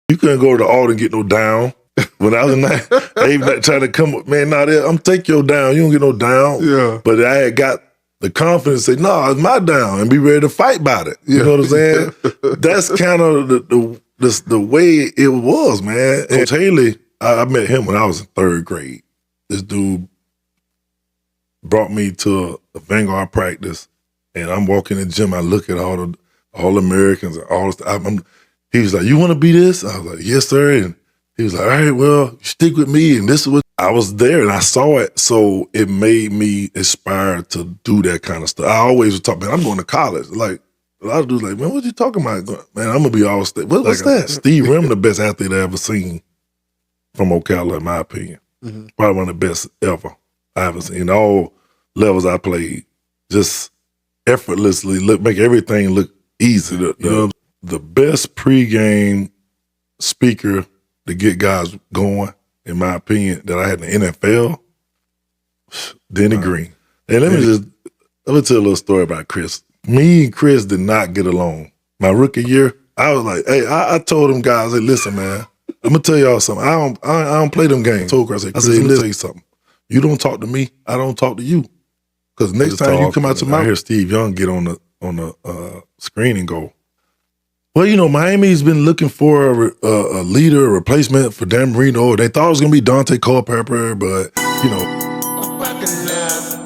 You couldn't go to the altar and get no down. When I was in that, they even trying to come up, man, I'm take your down. You don't get no down. Yeah. But I had got the confidence to say, no, it's my down, and be ready to fight about it. You know what I'm saying? That's kind of the way it was, man. And Coach Haley, I met him when I was in 3rd grade. This dude brought me to a Vanguard practice, and I'm walking in the gym. I look at all Americans and all this stuff. He was like, "You want to be this?" I was like, "Yes, sir." And he was like, "All right, well, stick with me." And this is what I was there, and I saw it, so it made me aspire to do that kind of stuff. I always was talking, man, I'm going to college. Like a lot of dudes, like, man, what you talking about? Man, I'm gonna be all state. What's that? Steve Rim, the best athlete I ever seen from Ocala, in my opinion. Probably one of the best ever I ever seen. In all levels I played, just effortlessly make everything look easy. The best pregame speaker to get guys going, in my opinion, that I had in the NFL, Denny Green. And let me tell a little story about Chris. Me and Chris did not get along. My rookie year, I was like, hey, I told them guys, hey, listen, man, I'm gonna tell y'all something. I don't play them games. I told Chris, I said, let me tell you something. You don't talk to me, I don't talk to you. Because next time you come out to my, I hear Steve Young get on the screen and go, well, you know, Miami's been looking for a leader, a replacement for Dan Marino. They thought it was going to be Daunte Culpepper, but, you know.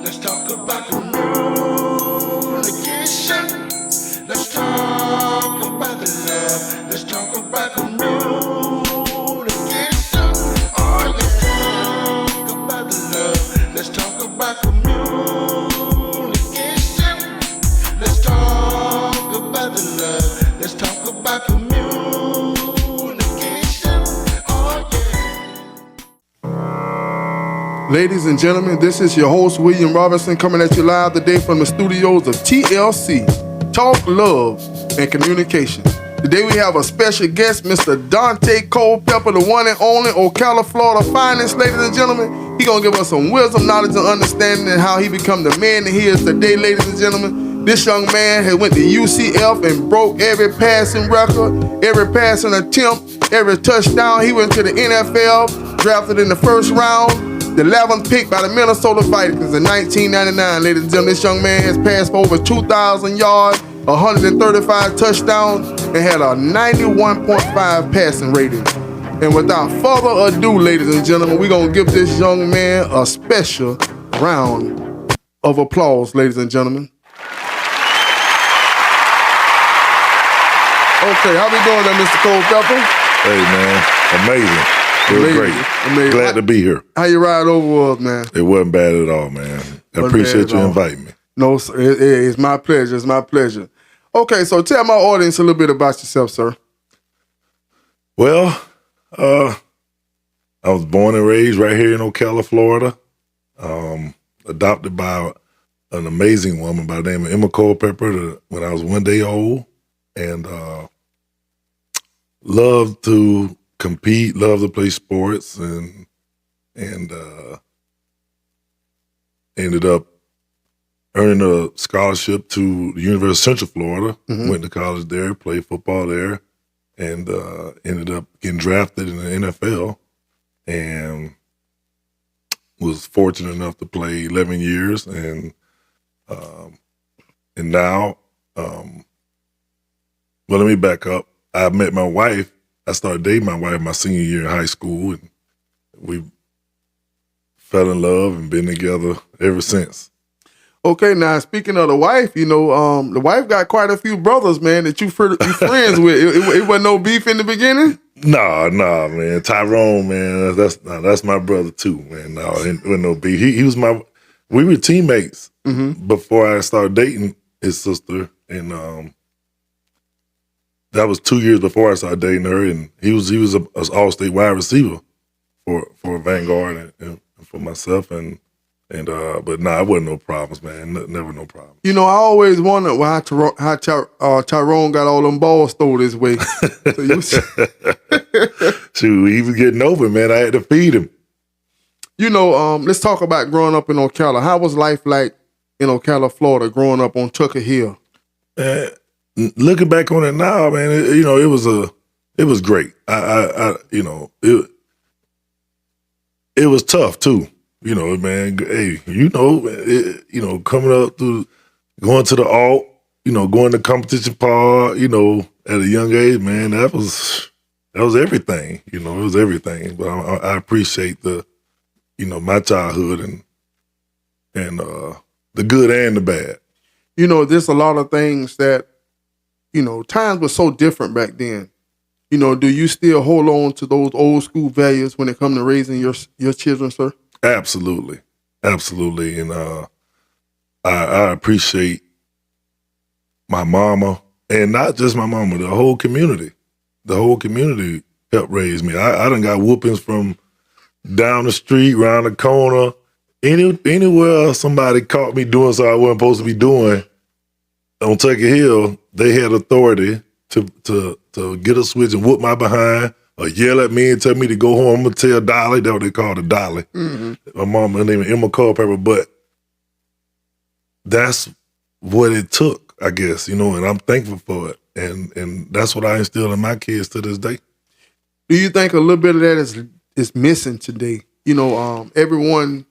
Let's talk about communication. Let's talk about the love. Let's talk about communication. Oh, let's talk about the love. Let's talk about communication. Let's talk about the love. Let's talk about communication. Oh, yeah. Ladies and gentlemen, this is your host, William Robinson, coming at you live today from the studios of TLC, Talk, Love, and Communication. Today we have a special guest, Mr. Daunte Culpepper, the one and only Ocala, Florida finest, ladies and gentlemen. He's going to give us some wisdom, knowledge, and understanding and how he become the man that he is today, ladies and gentlemen. This young man had went to UCF and broke every passing record, every passing attempt, every touchdown. He went to the NFL, drafted in the 1st round, the 11th pick by the Minnesota Vikings in 1999. Ladies and gentlemen, this young man has passed for over 2,000 yards, 135 touchdowns, and had a 91.5 passing rating. And without further ado, ladies and gentlemen, we're going to give this young man a special round of applause, ladies and gentlemen. Okay, how we doing there, Mr. Culpepper? Hey, man, amazing. Feels great. Amazing. Glad to be here. How you ride over us, man? It wasn't bad at all, man. I appreciate you inviting me. No, sir, it's my pleasure. It's my pleasure. Okay, so tell my audience a little bit about yourself, sir. Well, I was born and raised right here in Ocala, Florida. Adopted by an amazing woman by the name of Emma Culpepper when I was 1 day old. And loved to compete, loved to play sports, and ended up earning a scholarship to the University of Central Florida. Went to college there, played football there, and ended up getting drafted in the NFL, and was fortunate enough to play 11 years, and now, well, let me back up. I met my wife. I started dating my wife my senior year in high school, and we fell in love and been together ever since. Okay, now speaking of the wife, you know, the wife got quite a few brothers, man, that you friends with. It wasn't no beef in the beginning? Nah, man. Tyrone, man, that's my brother too, man. No, it wasn't no beef. He was we were teammates before I started dating his sister, and that was 2 years before I started dating her, and he was an all-state wide receiver for Vanguard and for myself, but nah, it wasn't no problems, man. Never no problems. You know, I always wondered why Tyrone got all them balls thrown his way. Shoot, he was getting over, man. I had to feed him. You know, let's talk about growing up in Ocala. How was life like in Ocala, Florida, growing up on Tucker Hill? Looking back on it now, man, it was a It was great. I you know, it was tough too. You know, man. Hey, coming up through, going to the alt, going to competition part, at a young age, man, that was everything. It was everything. But I appreciate my childhood and the good and the bad. There's a lot of things that, times were so different back then. Do you still hold on to those old school values when it comes to raising your children, sir? Absolutely. Absolutely. And I appreciate my mama, and not just my mama, the whole community. The whole community helped raise me. I done got whoopings from down the street, round the corner, anywhere somebody caught me doing something I wasn't supposed to be doing. On Tucker Hill, they had authority to get a switch and whoop my behind, or yell at me and tell me to go home. I'm gonna tell Dolly, that's what they call the Dolly. Mm-hmm. My mom, her name is Tlc Culpepper, but that's what it took, I guess, and I'm thankful for it. And that's what I instill in my kids to this day. Do you think a little bit of that is missing today? Everyone,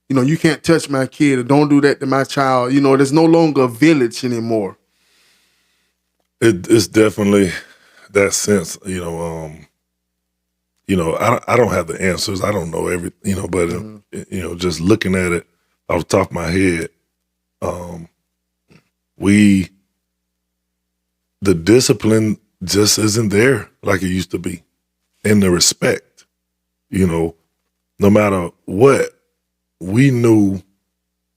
you can't touch my kid or don't do that to my child. There's no longer a village anymore. It's definitely that sense, I don't have the answers. I don't know everything, but, mm-hmm. Just looking at it off the top of my head, the discipline just isn't there like it used to be. And the respect, no matter what, we knew.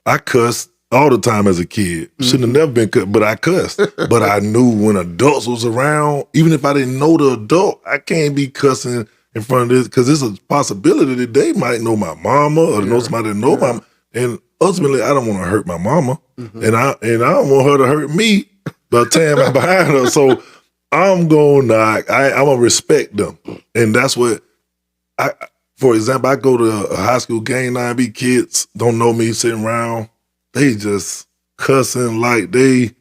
I cussed all the time as a kid. Mm-hmm. Shouldn't have never been cut, but I cussed. But I knew when adults was around, even if I didn't know the adult, I can't be cussing in front of this, because there's a possibility that they might know my mama or know somebody that know my, and ultimately I don't want to hurt my mama, mm-hmm. and I don't want her to hurt me by tearing my behind her. So I'm gonna respect them, and that's what for example, I go to a high school game, 9B kids don't know me, sitting around, they just cussing like and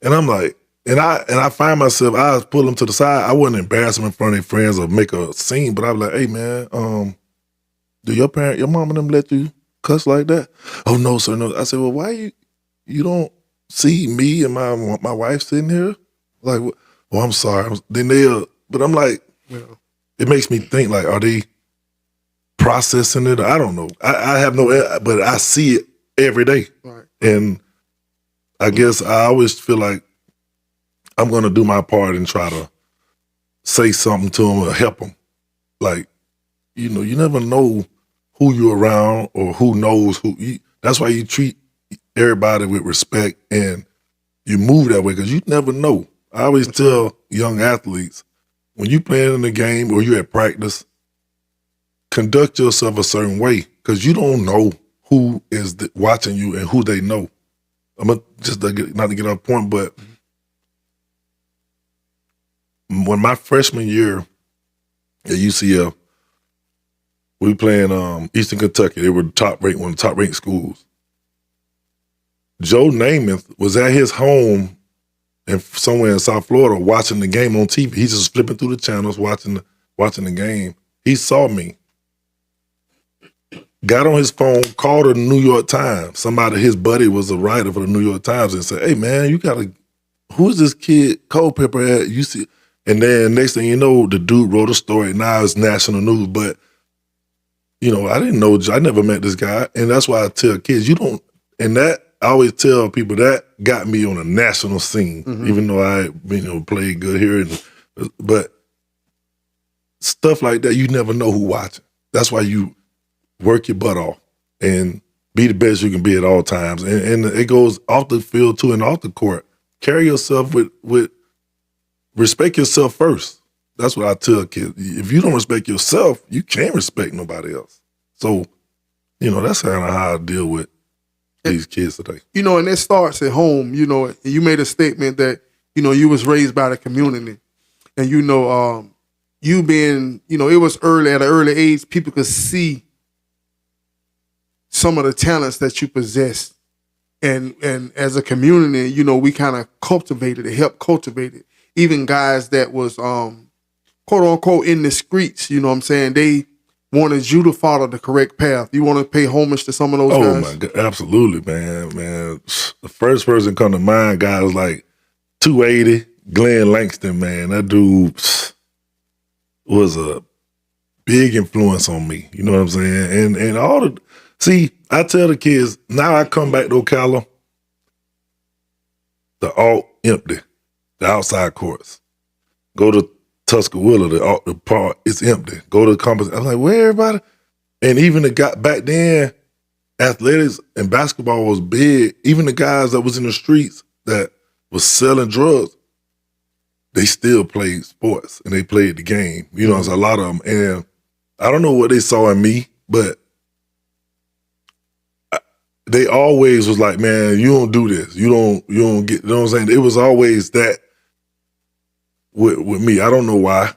I'm like, and I find myself, I pull them to the side. I wouldn't embarrass them in front of their friends or make a scene, but I was like, hey man, do your mom and them let you cuss like that? Oh no, sir, no. I said, well, why you don't see me and my wife sitting here? Like, well, I'm sorry. Then but I'm like, it makes me think, like, are they processing it? I don't know. I have no, but I see it every day. Right. And I guess I always feel like I'm going to do my part and try to say something to them or help them. Like, you never know who you're around or who knows who. That's why you treat everybody with respect and you move that way, because you never know. I always tell young athletes, when you playing in the game or you're at practice, conduct yourself a certain way, because you don't know who is watching you and who they know. I'm going to not to get off point, but when my freshman year at UCF, we were playing Eastern Kentucky. They were one of the top ranked schools. Joe Namath was at his home and somewhere in South Florida watching the game on TV. He's just flipping through the channels, watching the game. He saw me, got on his phone, called the New York Times. His buddy was a writer for the New York Times, and said, hey man, who is this kid Culpepper at UCF? And then next thing you know, the dude wrote a story. Now it's national news. But, I didn't know, I never met this guy. And that's why I tell kids, I always tell people that got me on a national scene, mm-hmm. even though I, played good here. But stuff like that, you never know who watching. That's why you work your butt off and be the best you can be at all times. And it goes off the field too and off the court. Carry yourself with respect yourself first. That's what I tell kids. If you don't respect yourself, you can't respect nobody else. So, that's kind of how I deal with these kids today. And it starts at home. You made a statement that, you was raised by the community. And, you being, it was at an early age, people could see some of the talents that you possessed. And as a community, we kind of cultivated it, helped cultivate it. Even guys that was quote unquote in the streets, you know what I'm saying? They wanted you to follow the correct path. You want to pay homage to some of those guys? Oh my God, absolutely, man. The first person come to mind, guy, was like 280, Glenn Langston, man. That dude was a big influence on me. You know what I'm saying? And I tell the kids, now I come back to Ocala, the alt empty, the outside courts. Go to Tuscaloosa, the park, it's empty. Go to the campus. I'm like, where everybody? And even back then, athletics and basketball was big. Even the guys that was in the streets that was selling drugs, they still played sports and they played the game. You know, there's a lot of them. And I don't know what they saw in me, but they always was like, man, you don't do this. You don't get, you know what I'm saying? It was always that with me. I don't know why,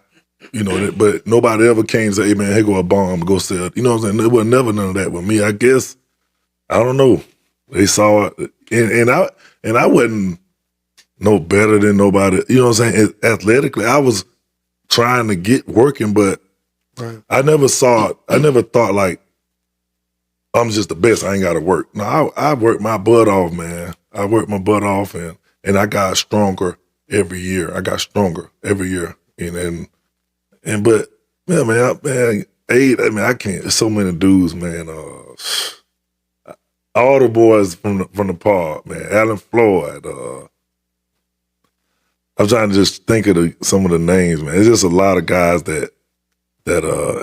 you know, but nobody ever came and said, hey man, here go a bomb, go sell it. You know what I'm saying? There was never none of that with me. I guess, I don't know. They saw it. And I wasn't no better than nobody. You know what I'm saying? Athletically, I was trying to get working, but right. I never thought like, I'm just the best. I ain't got to work. No, I worked my butt off, man. I worked my butt off, and I got stronger every year. I got stronger every year, but I can't. There's so many dudes, man. All the boys from the park, man. Alan Floyd. I'm trying to just think of some of the names, man. It's just a lot of guys that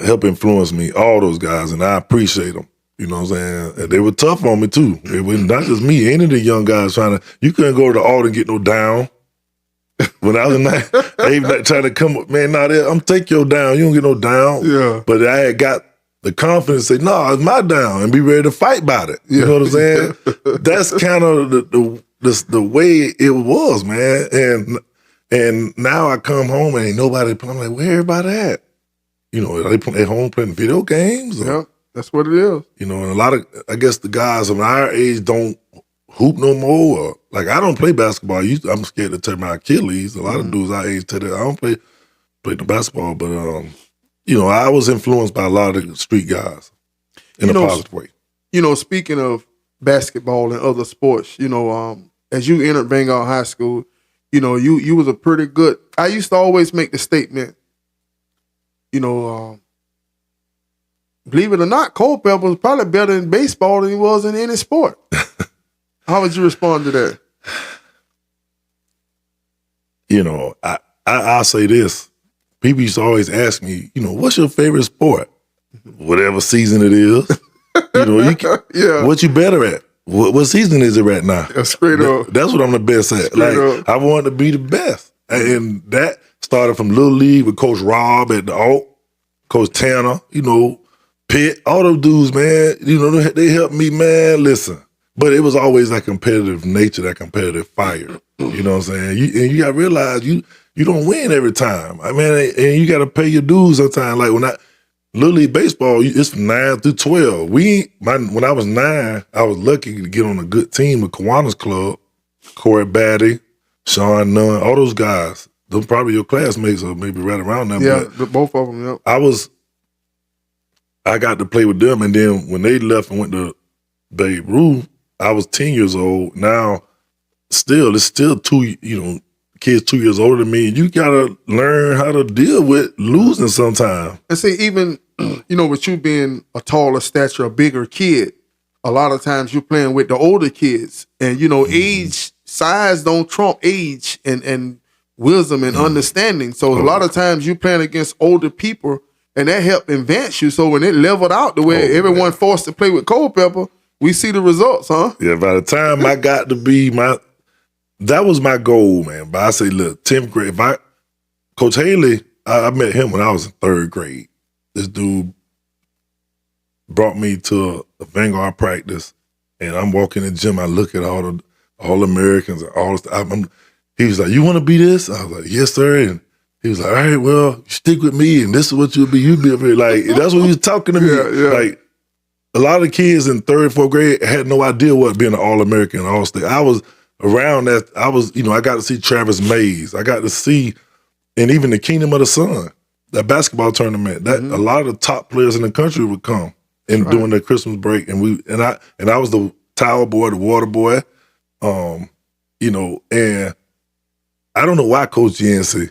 help influence me. All those guys, and I appreciate them. You know what I'm saying? And they were tough on me too. It was not just me. Any of the young guys you couldn't go to the Alden and get no down. When I was in that, they trying to come up, man, I'm take your down. You don't get no down. Yeah. But I had got the confidence to say, no, it's my down, and be ready to fight about it. You know what I'm saying? That's kind of the way it was, man. And now I come home and ain't nobody. I'm like, where everybody at? You know, are they at home playing video games? Yeah. That's what it is. You know, and a lot of, I guess the guys of our age don't hoop no more. Or, like, I don't play basketball. I'm scared to tear my Achilles. A lot of dudes our age tell that I don't play the basketball. But, you know, I was influenced by a lot of the street guys in a positive way. You know, speaking of basketball and other sports, you know, as you entered Vanguard High School, you know, you was a pretty good, I used to always make the statement, you know, believe it or not, Culpepper was probably better in baseball than he was in any sport. How would you respond to that? You know, I'll say this. People used to always ask me, you know, what's your favorite sport? Whatever season it is. You know, what you better at? What season is it right now? Straight up. That's what I'm the best at. Straight up. I wanted to be the best. And that started from Little League with Coach Rob at the Alt, Coach Tanner, you know, Pitt, all those dudes, man, you know, they helped me, man, listen. But it was always that competitive nature, that competitive fire. You know what I'm saying? You got to realize you don't win every time. I mean, and you got to pay your dues sometimes. Like Little League Baseball, it's from 9 through 12. When I was 9, I was lucky to get on a good team with Kiwanis Club, Corey Batty, Sean Nunn, all those guys. Those probably your classmates or maybe right around them. Yeah, both of them, yeah. I got to play with them, and then when they left and went to Babe Ruth, I was 10 years old. Now, it's still kids 2 years older than me. You gotta learn how to deal with losing sometimes. And see, even, you know, with you being a taller stature, a bigger kid, a lot of times you're playing with the older kids. And, you know, age, size don't trump age and wisdom and understanding. So a lot of times you're playing against older people, and that helped advance you. So when it leveled out the way everyone forced to play with Culpepper, we see the results, huh? Yeah, by the time I got to be that was my goal, man. But I say, look, 10th grade, Coach Haley, I met him when I was in 3rd grade. This dude brought me to a Vanguard practice, and I'm walking in the gym. I look at all Americans and all this. He was like, you want to be this? I was like, yes, sir. And he was like, all right, well, stick with me, and this is what you'll be. You'll be up here. Like, that's what he was talking to me. Yeah. Like, a lot of kids in 3rd, 4th grade had no idea what being an All-American and All-State. I was around that. I got to see Travis Mays. I got to see, and even the Kingdom of the Sun. that basketball tournament. That a lot of the top players in the country would come and during the Christmas break, and I was the towel boy, the water boy, you know, and I don't know why Coach Yancey,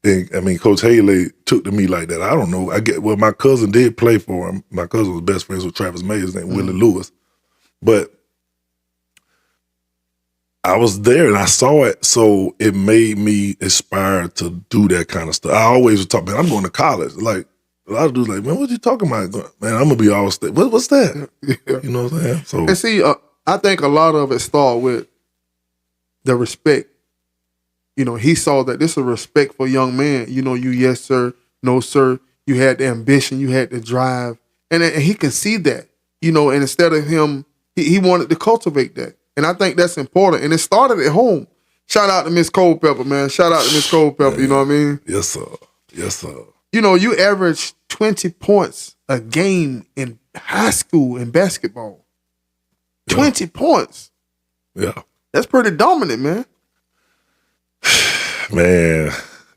Coach Haley took to me like that. I don't know. Well, my cousin did play for him. My cousin was best friends with Travis May, his name Willie Lewis, but I was there and I saw it, so it made me aspire to do that kind of stuff. I always was talking, man, I'm going to college. Like, a lot of dudes like, man, what you talking about? Man, I'm going to be all state. What's that? Yeah. You know what I'm saying? So, and see, I think a lot of it started with the respect. You know, he saw that this is a respectful young man. You know, you yes, sir, no, sir. You had the ambition, you had the drive. And he can see that, you know, and instead of him, he wanted to cultivate that. And I think that's important. And it started at home. Shout out to Miss Culpepper, man. Shout out to Miss Culpepper, you know what I mean? Yes, sir. Yes, sir. You know, you averaged 20 points a game in high school in basketball. 20 points. Yeah. That's pretty dominant, man. Man,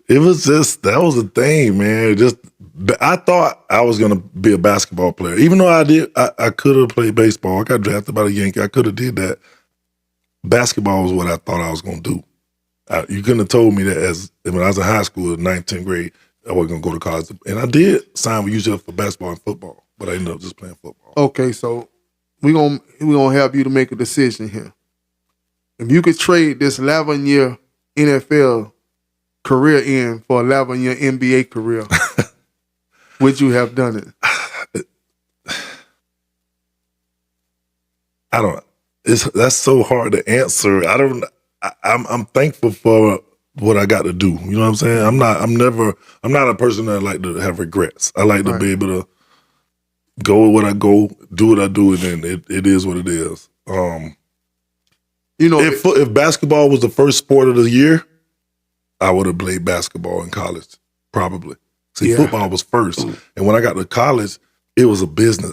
it was just, that was the thing, man. I thought I was going to be a basketball player. Even though I could have played baseball. I got drafted by the Yankees. I could have did that. Basketball was what I thought I was going to do. You couldn't have told me that when I was in high school in 9th, 10th grade, I wasn't going to go to college. And I did sign with UCF for basketball and football, but I ended up just playing football. Okay, so we're gonna help you to make a decision here. If you could trade this 11-year NFL career in for 11-year NBA career, would you have done it? That's so hard to answer. I'm thankful for what I got to do. You know what I'm saying? I'm not a person that like to have regrets. I like to be able to go with what I go, do what I do, and then it is what it is. You know, if basketball was the first sport of the year, I would have played basketball in college, probably. See, football was first. And when I got to college, it was a business.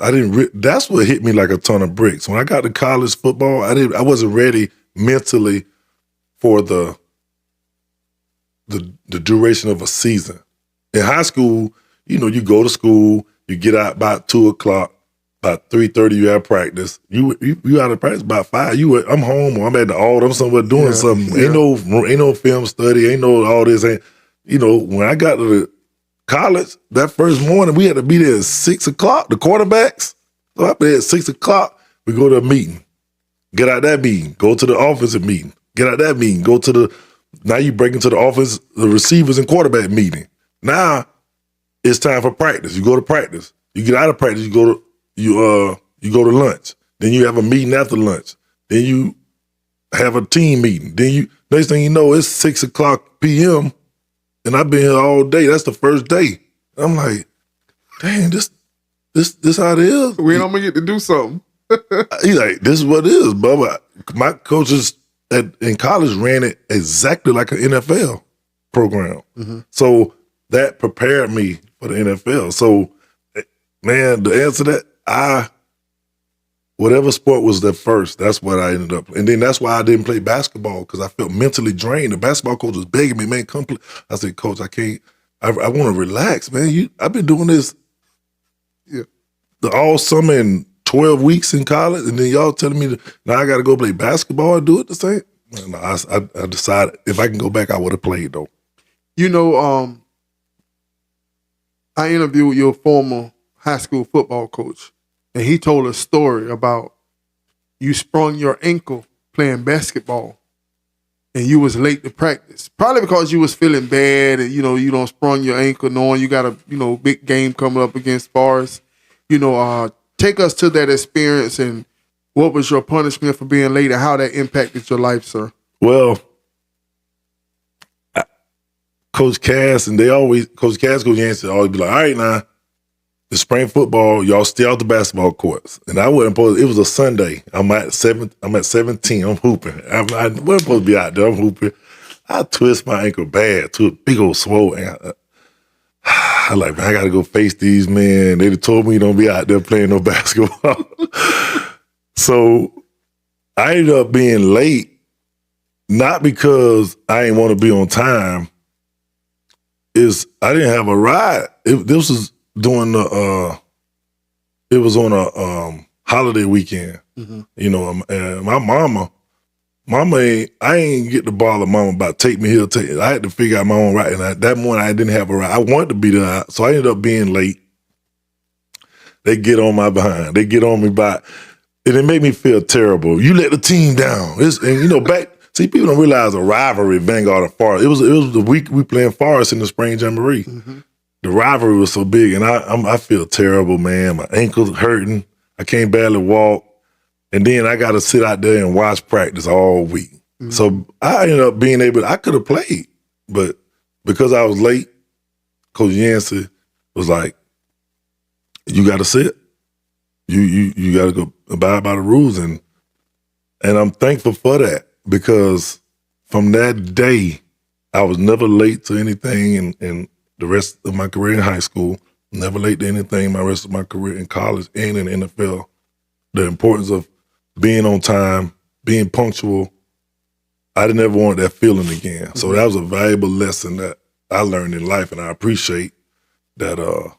That's what hit me like a ton of bricks. When I got to college football, I wasn't ready mentally for the duration of a season. In high school, you know, you go to school, you get out about 2:00, about 3:30 you have practice. You out of practice about 5. I'm home or I'm at the altar, I'm somewhere doing something. Yeah. Ain't no film study, ain't no all this. You know, when I got to the college, that first morning we had to be there at 6:00, the quarterbacks. So up there at 6:00, we go to a meeting. Get out that meeting, go to the offensive meeting. Get out that meeting, now you break into the office, the receivers and quarterback meeting. Now it's time for practice. You go to practice. You get out of practice, you go to lunch. Then you have a meeting after lunch. Then you have a team meeting. Then next thing you know, it's 6:00 p.m. and I've been here all day. That's the first day. I'm like, dang, this how it is. When I'm gonna get to do something. He's like, this is what it is, Bubba. My coaches in college ran it exactly like an NFL program. Mm-hmm. So that prepared me for the NFL. So, man, the answer to that, whatever sport was the first, that's what I ended up. And then that's why I didn't play basketball, because I felt mentally drained. The basketball coach was begging me, man, come play. I said, Coach, I can't. I want to relax, man. I've been doing this all summer and 12 weeks in college, and then y'all telling me now I got to go play basketball and do it the same. No, I decided if I can go back, I would have played though. You know, I interviewed your former high school football coach, and he told a story about you sprung your ankle playing basketball, and you was late to practice, probably because you was feeling bad, and you don't sprung your ankle knowing you got a big game coming up against Forest. Take us to that experience, and what was your punishment for being late, and how that impacted your life, sir? Well, Coach Cass and Coach Yancey always be like, all right, now, the spring football, y'all stay out the basketball courts. And I wasn't supposed, it was a Sunday. I'm at 17, I'm hooping. I wasn't supposed to be out there, I'm hooping. I twist my ankle bad to a big old swole. I'm like, man, I got to go face these men. They told me don't be out there playing no basketball. So I ended up being late, not because I didn't want to be on time. is I didn't have a ride. This was during the it was on a holiday weekend. You know, and my mama I ain't get to bother mama about take me here. I had to figure out my own ride. And that morning I didn't have a ride. I wanted to be there, so I ended up being late. They get on my behind. They get on me by, and it made me feel terrible. You let the team down. And you know, see, people don't realize a rivalry, Vanguard and Forest. It was the week we playing Forest in the spring jamboree. The rivalry was so big, and I feel terrible, man. My ankles hurting. I can't barely walk. And then I got to sit out there and watch practice all week. So I ended up being I could have played, but because I was late, Coach Yancey was like, you got to sit. You got to go abide by the rules. And I'm thankful for that, because from that day, I was never late to anything in the rest of my career in high school, never late to anything my rest of my career in college and in the NFL. The importance of being on time, being punctual, I didn't ever want that feeling again. So that was a valuable lesson that I learned in life, and I appreciate that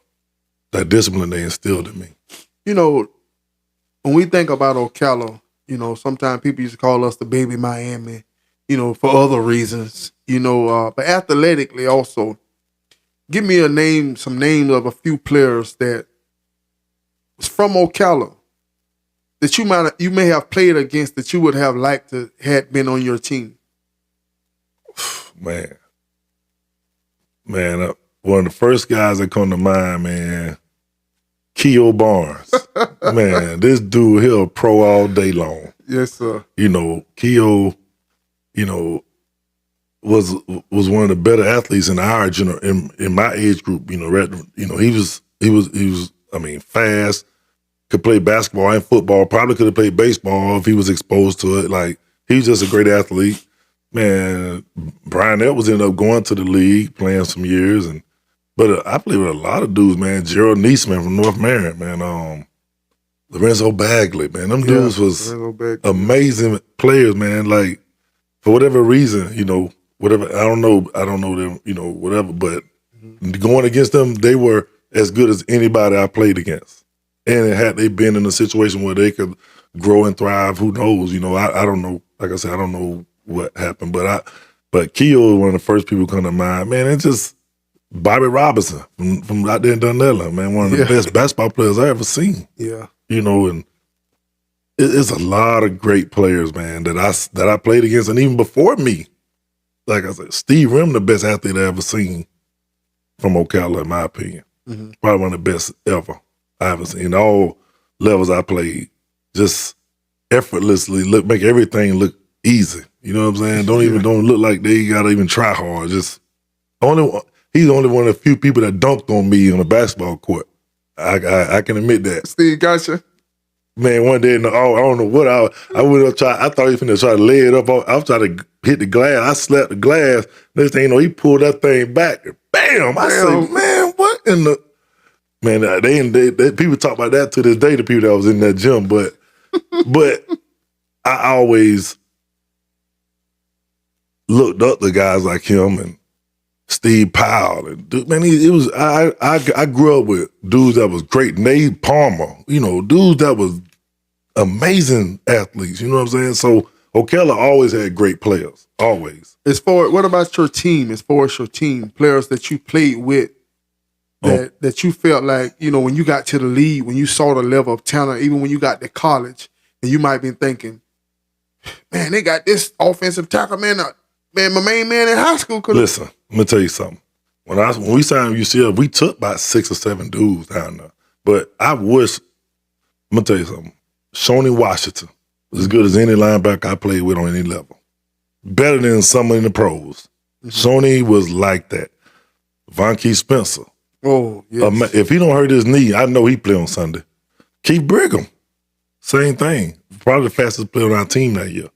discipline they instilled in me. You know, when we think about Ocala, you know, sometimes people used to call us the baby Miami, you know, for other reasons, you know, but athletically also. Give me some names of a few players that was from Ocala that you may have played against that you would have liked to had been on your team. Man, one of the first guys that come to mind, man, Keo Barnes. Man, this dude, he'll a pro all day long. Yes, sir. You know, Keo, you know, was one of the better athletes in our in my age group. You know, he was. I mean, fast. Could play basketball and football. Probably could have played baseball if he was exposed to it. Like, he was just a great athlete. Man, Brian Edwards ended up going to the league, playing some years, but I played with a lot of dudes, man. Gerald Neesman from North Marion, man. Lorenzo Bagley, man. Them dudes was amazing players, man. Like, for whatever reason, you know, whatever, I don't know them, you know, whatever, but going against them, they were as good as anybody I played against. And had they been in a situation where they could grow and thrive, who knows? You know, I don't know. Like I said, I don't know what happened, but Keo was one of the first people who come to mind. Man, it's just Bobby Robinson from out there in Dunella, man, one of the best basketball players I ever seen. Yeah. You know, and it's a lot of great players, man, that I played against, and even before me, like I said, Steve Rim, the best athlete I ever seen from Ocala, in my opinion. Probably one of the best ever I ever seen. In all levels I played, just effortlessly make everything look easy. You know what I'm saying? Don't look like they gotta even try hard. Just he's the only one of the few people that dunked on me on the basketball court. I can admit that. Steve, gotcha. Man, one day, I don't know what I went up I thought he was finna try to lay it up. I was trying to hit the glass. I slapped the glass. Next thing you know, he pulled that thing back. Bam! I said, man, what in the... Man, they people talk about that to this day, the people that was in that gym, but I always looked up to guys like him and Steve Powell. And man, I grew up with dudes that was great. Nate Palmer, you know, dudes that was amazing athletes. You know what I'm saying? So Ocala always had great players, always. What about your team? As far as your team, players that you played with, that you felt like, you know, when you got to the league, when you saw the level of talent, even when you got to college, and you might be thinking, man, they got this offensive tackle, man, my main man in high school could. Listen, I'm gonna tell you something. When we signed UCF, we took about 6 or 7 dudes down there. But I'm gonna tell you something. Shawnee Washington was as good as any linebacker I played with on any level. Better than some in the pros. Shawnee was like that. Von Keith Spencer. Oh, yes. If he don't hurt his knee, I know he play on Sunday. Keith Brigham, same thing. Probably the fastest player on our team that year.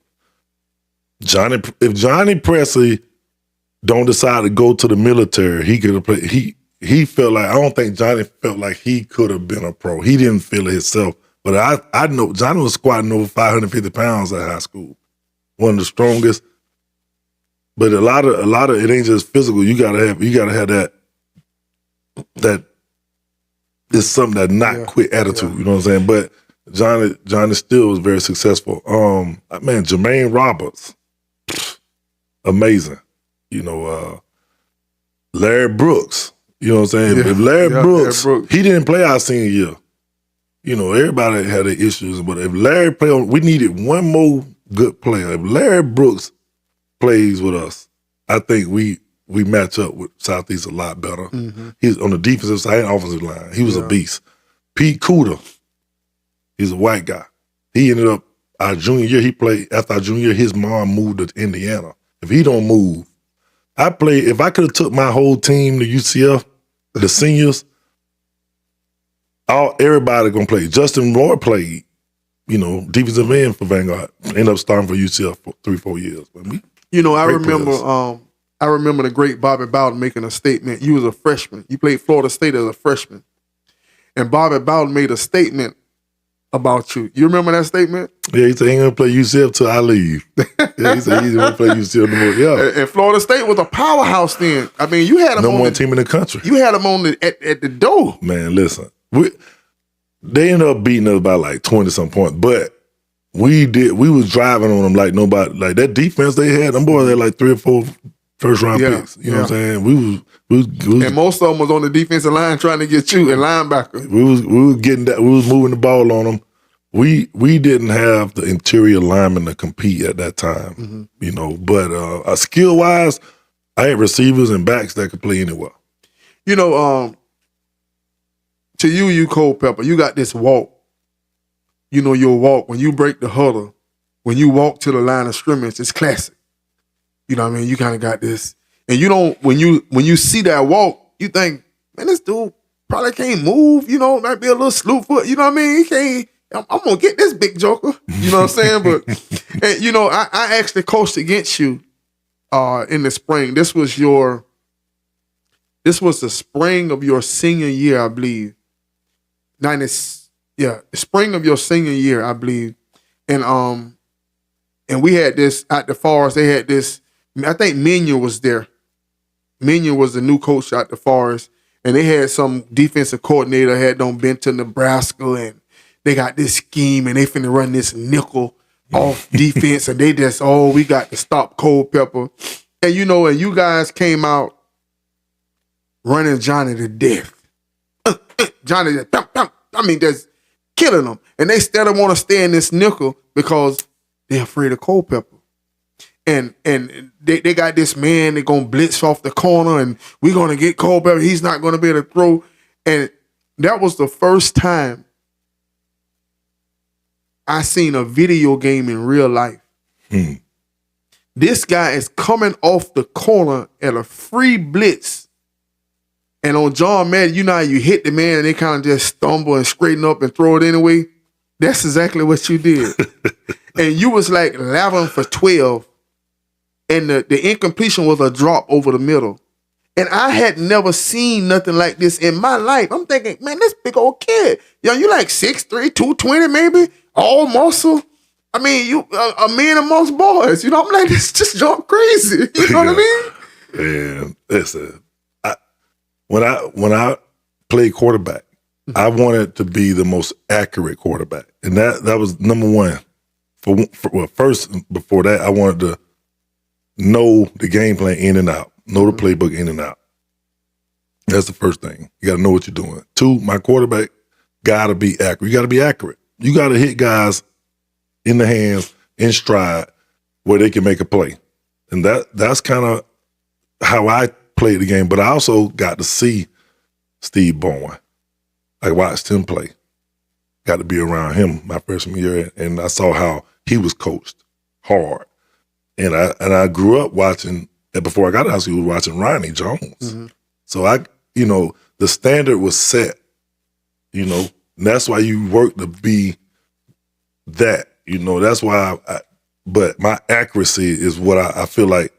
If Johnny Presley don't decide to go to the military, he could have played. He felt like, I don't think Johnny felt like he could have been a pro. He didn't feel it himself. But I know Johnny was squatting over 550 pounds at high school. One of the strongest. But a lot of it ain't just physical. You gotta have that is something that not quit attitude. You know what I'm saying? But Johnny still was very successful. Man, Jermaine Roberts, amazing. You know, Larry Brooks. You know what I'm saying? If Larry Brooks, he didn't play our senior year. You know, everybody had their issues, but if Larry played on, we needed one more good player. If Larry Brooks plays with us, I think we match up with Southeast a lot better. He's on the defensive side and offensive line. He was a beast. Pete Cooter, he's a white guy. He ended up our junior year. He played after our junior year. His mom moved to Indiana. If he don't move, if I could have took my whole team to UCF, the seniors, everybody gonna play. Justin Roy played, you know, defensive end for Vanguard. Ended up starting for UCF for 3-4 years. But I remember the great Bobby Bowden making a statement. You was a freshman. You played Florida State as a freshman. And Bobby Bowden made a statement about you. You remember that statement? Yeah, he said he ain't gonna play UCF till I leave. Yeah, he said he's gonna play UCF no more. Yeah. And Florida State was a powerhouse then. I mean, you had them number one team in the country. You had them on at the door. Man, listen. They ended up beating us by like 20-some points, but we was driving on them like nobody. Like that defense they had, them boys had like 3 or 4 first-round picks. You know what I'm saying? We was and most of them was on the defensive line trying to get you and linebacker. We was getting that. We was moving the ball on them. We didn't have the interior linemen to compete at that time, you know. But skill-wise, I had receivers and backs that could play anywhere. You know, to you Culpepper, you got this walk. You know your walk when you break the huddle, when you walk to the line of scrimmage, it's classic. You know what I mean? You kind of got this, and you don't when you see that walk, you think, man, this dude probably can't move. You know, might be a little slew foot. You know what I mean? He can't. I'm gonna get this big joker. You know what I'm saying? But and, you know, I actually coached against you in the spring. This was the spring of your senior year, I believe. The spring of your senior year, I believe. And we had this at the Forest. They had this, I think Minion was there. Minion was the new coach at the Forest. And they had some defensive coordinator had them been to Nebraska, and they got this scheme, and they finna run this nickel off defense, and they just, we got to stop Culpepper. And you know, and you guys came out running Johnny to death. Johnny just, just killing them. And they still want to stay in this nickel because they're afraid of Culpepper. And they got this man, they're going to blitz off the corner, and we're going to get Culpepper. He's not going to be able to throw. And that was the first time I seen a video game in real life. This guy is coming off the corner at a free blitz. And on John Madden, you know how you hit the man and they kind of just stumble and straighten up and throw it anyway? That's exactly what you did. And you was like 11 for 12. And the incompletion was a drop over the middle. And I had never seen nothing like this in my life. I'm thinking, man, this big old kid. Yo, you like 6'3", 220 maybe? All muscle. I mean, you a man amongst boys. You know, I'm like, this just jump crazy. You know what I mean? And listen, when I played quarterback, I wanted to be the most accurate quarterback. And that was number one. First, before that, I wanted to know the game plan in and out, know the playbook in and out. That's the first thing. You got to know what you're doing. 2, my quarterback got to be accurate. You got to be accurate. You got to hit guys in the hands, in stride, where they can make a play. And that's kind of how I played the game. But I also got to see Steve Bowen. I watched him play. Got to be around him my freshman year, and I saw how he was coached hard. And I grew up watching, and before I got to high school, watching Ronnie Jones. So the standard was set, and that's why you work to be that, that's why but my accuracy is what I feel like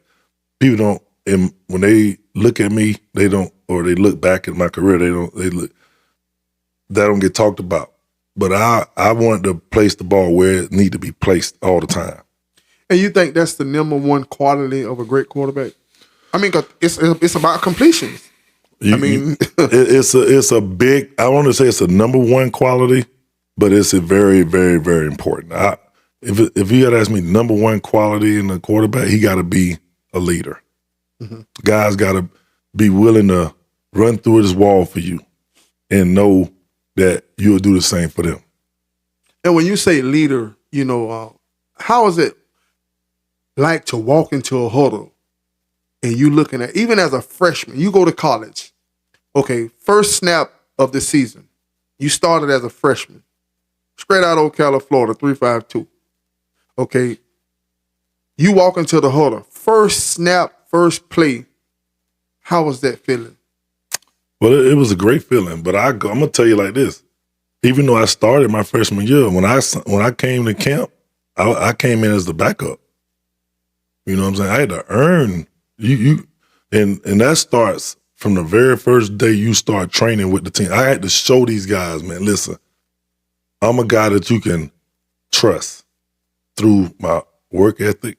people don't, and when they look at me, they don't, or they look back at my career, that don't get talked about. But I wanted to place the ball where it need to be placed all the time. And you think that's the number one quality of a great quarterback? I mean, 'cause it's about completions. It's a big. I want to say it's a number one quality, but it's a very, very, very important. If you got to ask me number one quality in a quarterback, he got to be a leader. Guys got to be willing to run through this wall for you and know that you'll do the same for them. And when you say leader, how is it like to walk into a huddle and you looking at, even as a freshman, you go to college, okay, first snap of the season, you started as a freshman, straight out of Ocala, Florida, 352. Okay, you walk into the huddle, first snap, first play. How was that feeling? Well, it was a great feeling, but I'm gonna tell you like this: even though I started my freshman year, when I came to camp, I came in as the backup. You know what I'm saying? I had to earn you, and that starts from the very first day you start training with the team. I had to show these guys, man. Listen, I'm a guy that you can trust through my work ethic,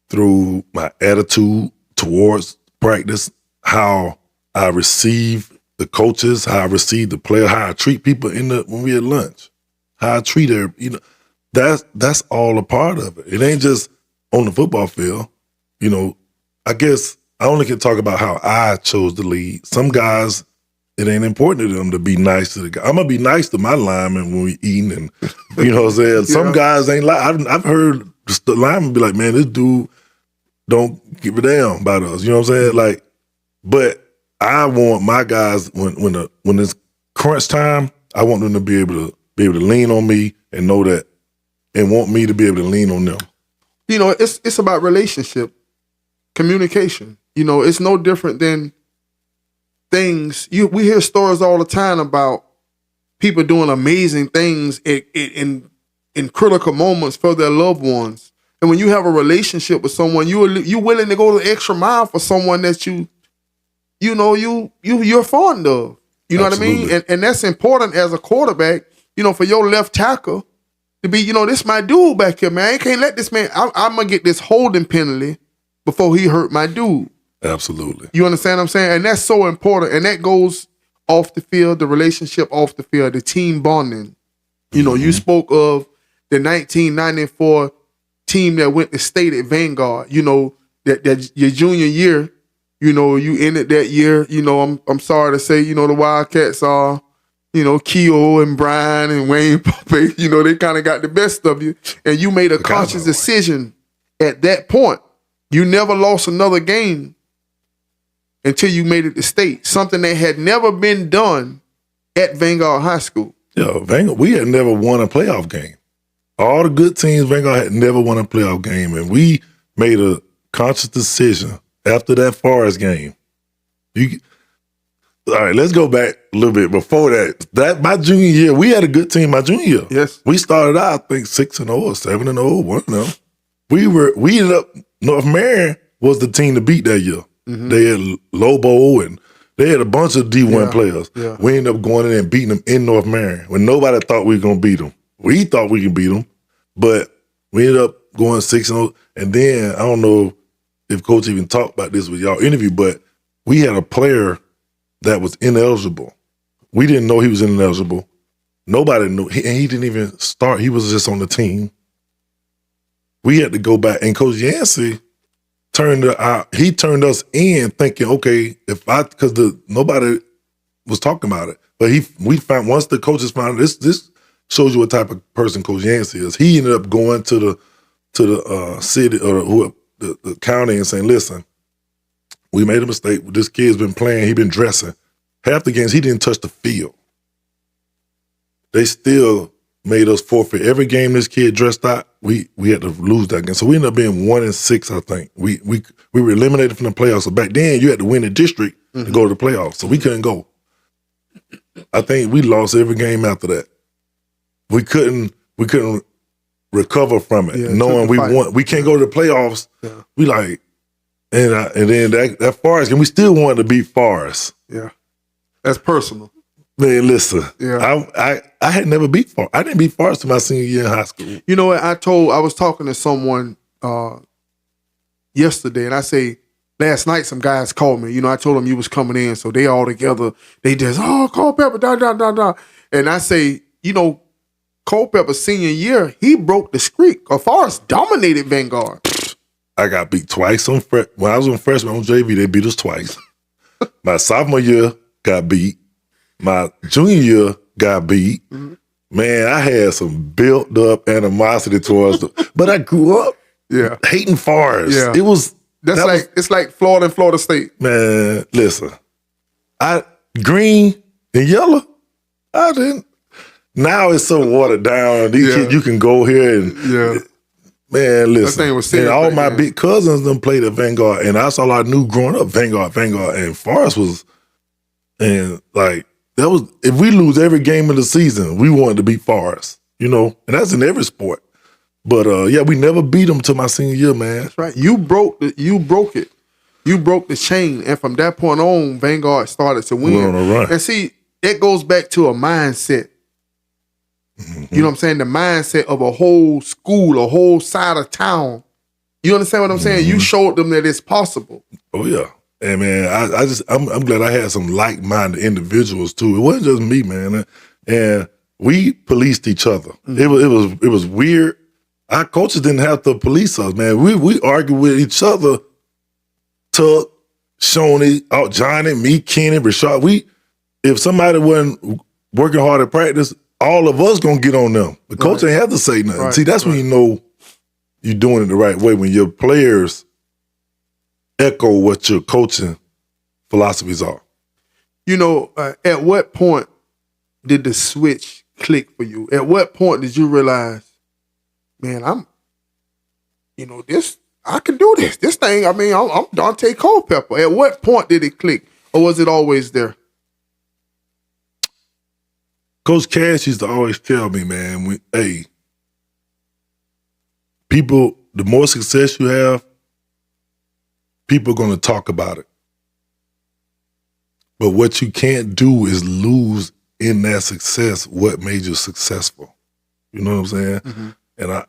through my attitude towards practice, how I receive the coaches, how I receive the player, how I treat people when we at lunch, how I treat everybody. That's all a part of it. It ain't just on the football field. I guess I only can talk about how I chose to lead. Some guys, it ain't important to them to be nice to the guy. I'm gonna be nice to my linemen when we eating, and you know what I'm saying. Some guys ain't like. I've heard the linemen be like, "Man, this dude don't give a damn about us." You know what I'm saying? Like, but I want my guys when it's crunch time, I want them to be able to lean on me and know that, and want me to be able to lean on them. It's about relationship, communication. It's no different than things. We hear stories all the time about people doing amazing things in critical moments for their loved ones. And when you have a relationship with someone, you're willing to go the extra mile for someone that you're fond of. You know Absolutely. what I mean? And that's important as a quarterback, for your left tackle to be, this my dude back here, man. I can't let this man, I'm going to get this holding penalty before he hurt my dude. Absolutely. You understand what I'm saying? And that's so important. And that goes off the field, the relationship off the field, the team bonding. You spoke of the 1994 team that went to state at Vanguard. That your junior year, you ended that year. I'm sorry to say, the Wildcats are, Keo and Brian and Wayne Pope, they kind of got the best of you. And you made a conscious decision at that point. You never lost another game until you made it to state. Something that had never been done at Vanguard High School. Yeah, Vanguard, we had never won a playoff game. All the good teams, Vanguard had never won a playoff game. And we made a conscious decision after that Forest game. All right, let's go back a little bit before that. My junior year, we had a good team my junior year. Yes. We started out, I think, 6-0 or 7-0, 1-0. We ended up, North Marion was the team to beat that year. Mm-hmm. They had Lobo and they had a bunch of D1 players. Yeah. We ended up going in and beating them in North Marion when nobody thought we were going to beat them. We thought we could beat them, but we ended up going 6-0. And then, I don't know if Coach even talked about this with y'all interview, but we had a player that was ineligible. We didn't know he was ineligible. Nobody knew. And he didn't even start. He was just on the team. We had to go back. And Coach Yancey turned us in thinking, okay, because nobody was talking about it. But we found, once the coaches found this shows you what type of person Coach Yancey is. He ended up going to the city or the county and saying, listen, we made a mistake. This kid's been playing. He's been dressing. Half the games, he didn't touch the field. They still made us forfeit. Every game this kid dressed out, we had to lose that game. So we ended up being 1-6, I think. We were eliminated from the playoffs. So back then, you had to win the district to go to the playoffs. So we couldn't go. I think we lost every game after that. We couldn't recover from it, knowing we won. We can't go to the playoffs. Yeah. We like, and then that Forest game, we still wanted to beat Forest. Yeah, that's personal. Man, listen, I had never beat Forest. I didn't beat Forest in my senior year in high school. You know what? I was talking to someone yesterday, and I say, last night some guys called me. I told them you was coming in, so they all together. They just, Culpepper, da. And I say, Culpepper's senior year, he broke the streak. Forrest dominated Vanguard. I got beat twice when I was on freshman on JV. They beat us twice. My sophomore year got beat. My junior year got beat. Mm-hmm. Man, I had some built up animosity towards them. But I grew up hating Forrest. Yeah. It's like Florida and Florida State. Man, listen. Green and yellow, I didn't. Now it's so watered down. These kids, you can go here and man, listen. That thing was serious, and all my big cousins them played at Vanguard, and that's all I knew growing up. Vanguard, and Forrest was, and like that was. If we lose every game of the season, we wanted to beat Forrest, and that's in every sport. But we never beat them till my senior year, man. That's right. You broke it. You broke the chain, and from that point on, Vanguard started to win. We're on a run. And see, it goes back to a mindset. Mm-hmm. You know what I'm saying? The mindset of a whole school, a whole side of town. You understand what I'm saying? You showed them that it's possible. Oh yeah, and man, I'm glad I had some like-minded individuals too. It wasn't just me, man, and we policed each other. Mm-hmm. It was weird. Our coaches didn't have to police us, man. We argued with each other. Tuck, Shoney, Johnny, me, Kenny, Rashad. If somebody wasn't working hard at practice, all of us gonna get on them. The coach ain't have to say nothing. Right. See, that's when you know you're doing it the right way. When your players echo what your coaching philosophies are. At what point did the switch click for you? At what point did you realize, man, I can do this. This thing, I'm Daunte Culpepper. At what point did it click? Or was it always there? Coach Cash used to always tell me, man, people, the more success you have, people are going to talk about it. But what you can't do is lose in that success what made you successful. You know what I'm saying? Mm-hmm. And I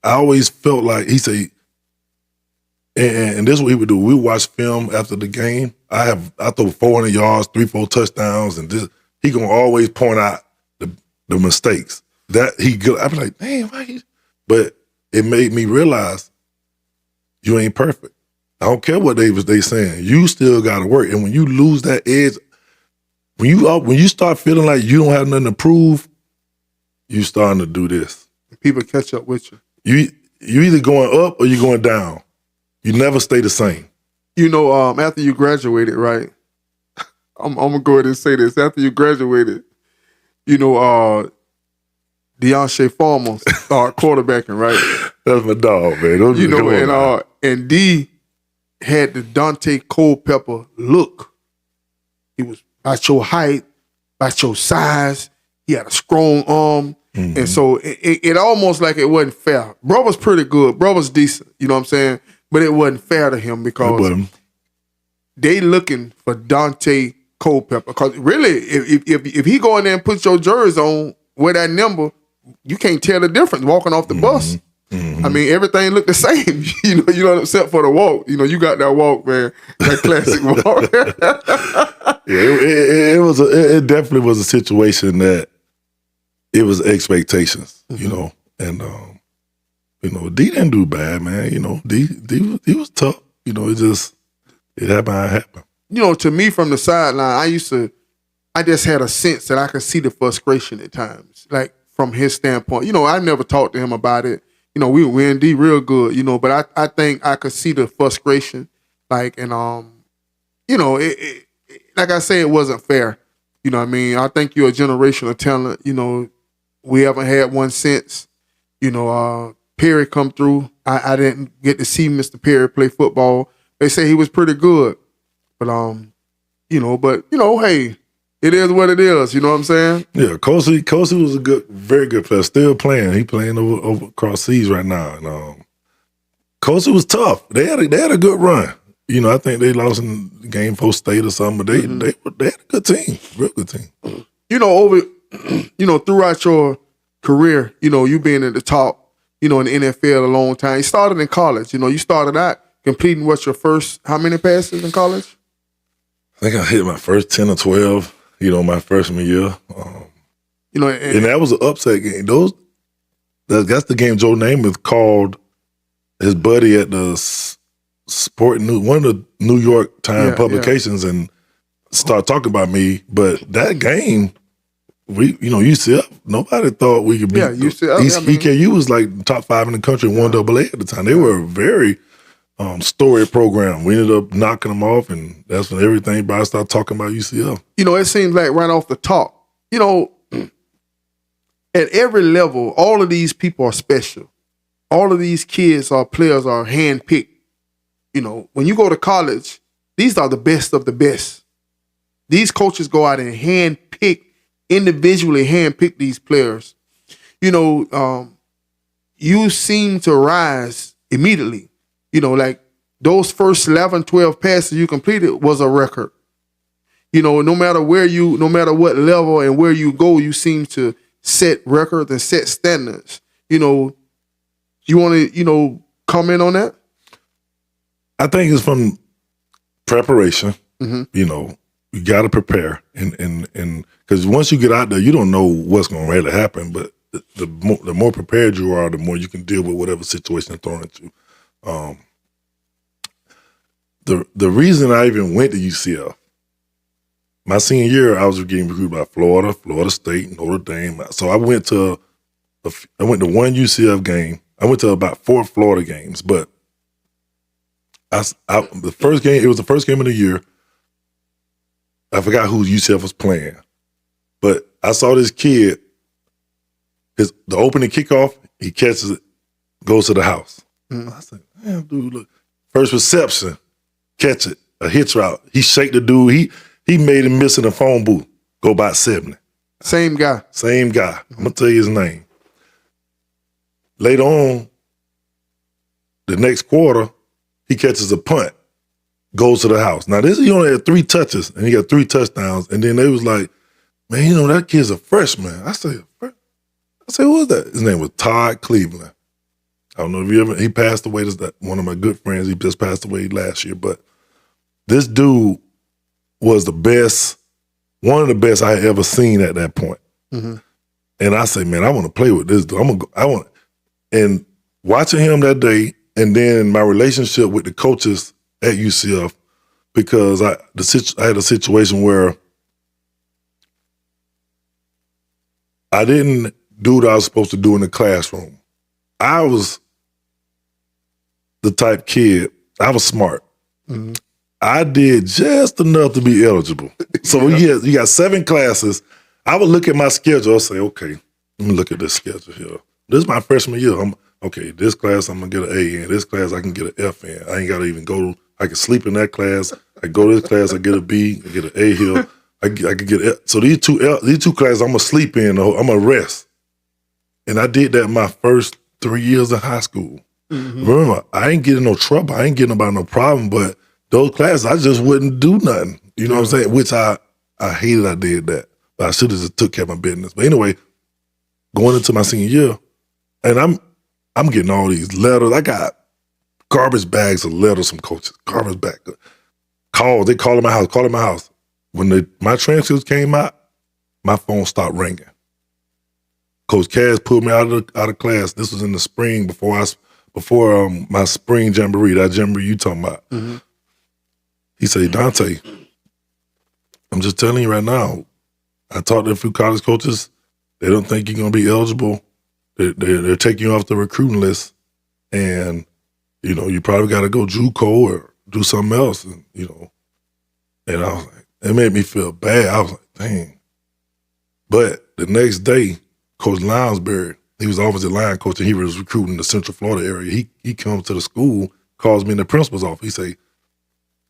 always felt like, he said, and this is what he would do. We watch film after the game. I throw 400 yards, 3-4 touchdowns, and he gonna always point out the mistakes that he good. I be like, man, why? But it made me realize you ain't perfect. I don't care what they saying. You still got to work, and when you lose that edge, when you start feeling like you don't have nothing to prove, you starting to do this. People catch up with you. You either going up or you going down. You never stay the same. After you graduated, right? I'm gonna go ahead and say this. After you graduated, Deontay Farmer started quarterbacking, right? That's my dog, man. And D had the Daunte Culpepper look. He was about your height, about your size. He had a strong arm. Mm-hmm. And so it almost like it wasn't fair. Bro was pretty good. Bro was decent. You know what I'm saying? But it wasn't fair to him because they looking for Daunte Culpepper. Because really, if he go in there and put your jersey on, wear that number, you can't tell the difference walking off the bus. Mm-hmm. I mean, everything looked the same. Except for the walk. You got that walk, man. That classic walk. It definitely was a situation that it was expectations, and D didn't do bad, man. D was tough. It happened. To me from the sideline, I just had a sense that I could see the frustration at times, like from his standpoint. I never talked to him about it. We in D real good, but I think I could see the frustration, like, and it like I say, it wasn't fair. You know what I mean? I think you're a generational talent. We haven't had one since. Perry come through. I didn't get to see Mr. Perry play football. They say he was pretty good, but hey, it is what it is. You know what I'm saying? Yeah, Kosi was a very good player. Still playing. He playing over across seas right now. And Kosi was tough. They had a good run. I think they lost in the game for State or something, but they had a good team, real good team. Throughout your career, you being at the top, in the NFL a long time. You started in college. You started out completing your first, how many passes in college? I think I hit my first 10 or 12, my freshman year. And that was an upset game. That's the game Joe Namath called his buddy at the Sport News, one of the New York Times publications, and start talking about me. But that game, UCF, nobody thought we could beat. Yeah, UCF. EKU was like top 5 in the country, 1AA at the time. They were a very storied program. We ended up knocking them off, and that's when everybody started talking about UCF. It seems like right off the top, at every level, all of these people are special. All of these kids or players are handpicked. When you go to college, these are the best of the best. These coaches go out and individually handpick these players. You seem to rise immediately. Like those first 11, 12 passes you completed was a record. No matter what level and where you go, you seem to set records and set standards. You want to, comment on that? I think it's from preparation. Mm-hmm. You got to prepare, and because once you get out there, you don't know what's going to really happen. But the more prepared you are, the more you can deal with whatever situation they're throwing at you. The reason I even went to UCF, my senior year, I was getting recruited by Florida, Florida State, Notre Dame. So I went to one UCF game. I went to about 4 Florida games, but the first game, it was the first game of the year. I forgot who UCF was playing, but I saw this kid. The opening kickoff, he catches it, goes to the house. I said, "Damn, dude, look! First reception, catch it, a hitch route. He shake the dude. He made him miss in the phone booth. Go by 70. Same guy. I'm gonna tell you his name. Later on, the next quarter, he catches a punt, goes to the house. Now he only had 3 touches, and he got 3 touchdowns. And then they was like, man, that kid's a freshman. I say, who is that? His name was Todd Cleveland. I don't know if he passed away. One of my good friends, he just passed away last year. But this dude was one of the best I had ever seen at that point. Mm-hmm. And I say, man, I want to play with this dude. And watching him that day, and then my relationship with the coaches at UCF, because I had a situation where I didn't do what I was supposed to do in the classroom. I was the type kid, I was smart. Mm-hmm. I did just enough to be eligible. So you got 7 classes. I would look at my schedule. I'll say, okay, let me look at this schedule here. This is my freshman year. This class I'm going to get an A in. This class I can get an F in. I ain't got to even go. I can sleep in that class. I go to this class, I get a B, I get an A here. I could get F. So these two classes I'm going to sleep in. I'm going to rest. And I did that my first 3 years of high school. Mm-hmm. Remember, I ain't getting no trouble. I ain't getting about no problem, but those classes, I just wouldn't do nothing. You know what I'm saying? Which I hated I did that. But I should have just took care of my business. But anyway, going into my senior year, and I'm getting all these letters. I got garbage bags of letters from coaches. Garbage bag. Calls. They call at my house. When my transcripts came out, my phone stopped ringing. Coach Cass pulled me out of class. This was in the spring before my spring jamboree, that jamboree you talking about. Mm-hmm. He said, Daunte, I'm just telling you right now, I talked to a few college coaches. They don't think you're going to be eligible. They're taking you off the recruiting list. And, you probably got to go JUCO or do something else. And, and I was like, it made me feel bad. I was like, dang. But the next day, Coach Lounsbury, he was offensive line coach, and he was recruiting the Central Florida area. He comes to the school, calls me in the principal's office. He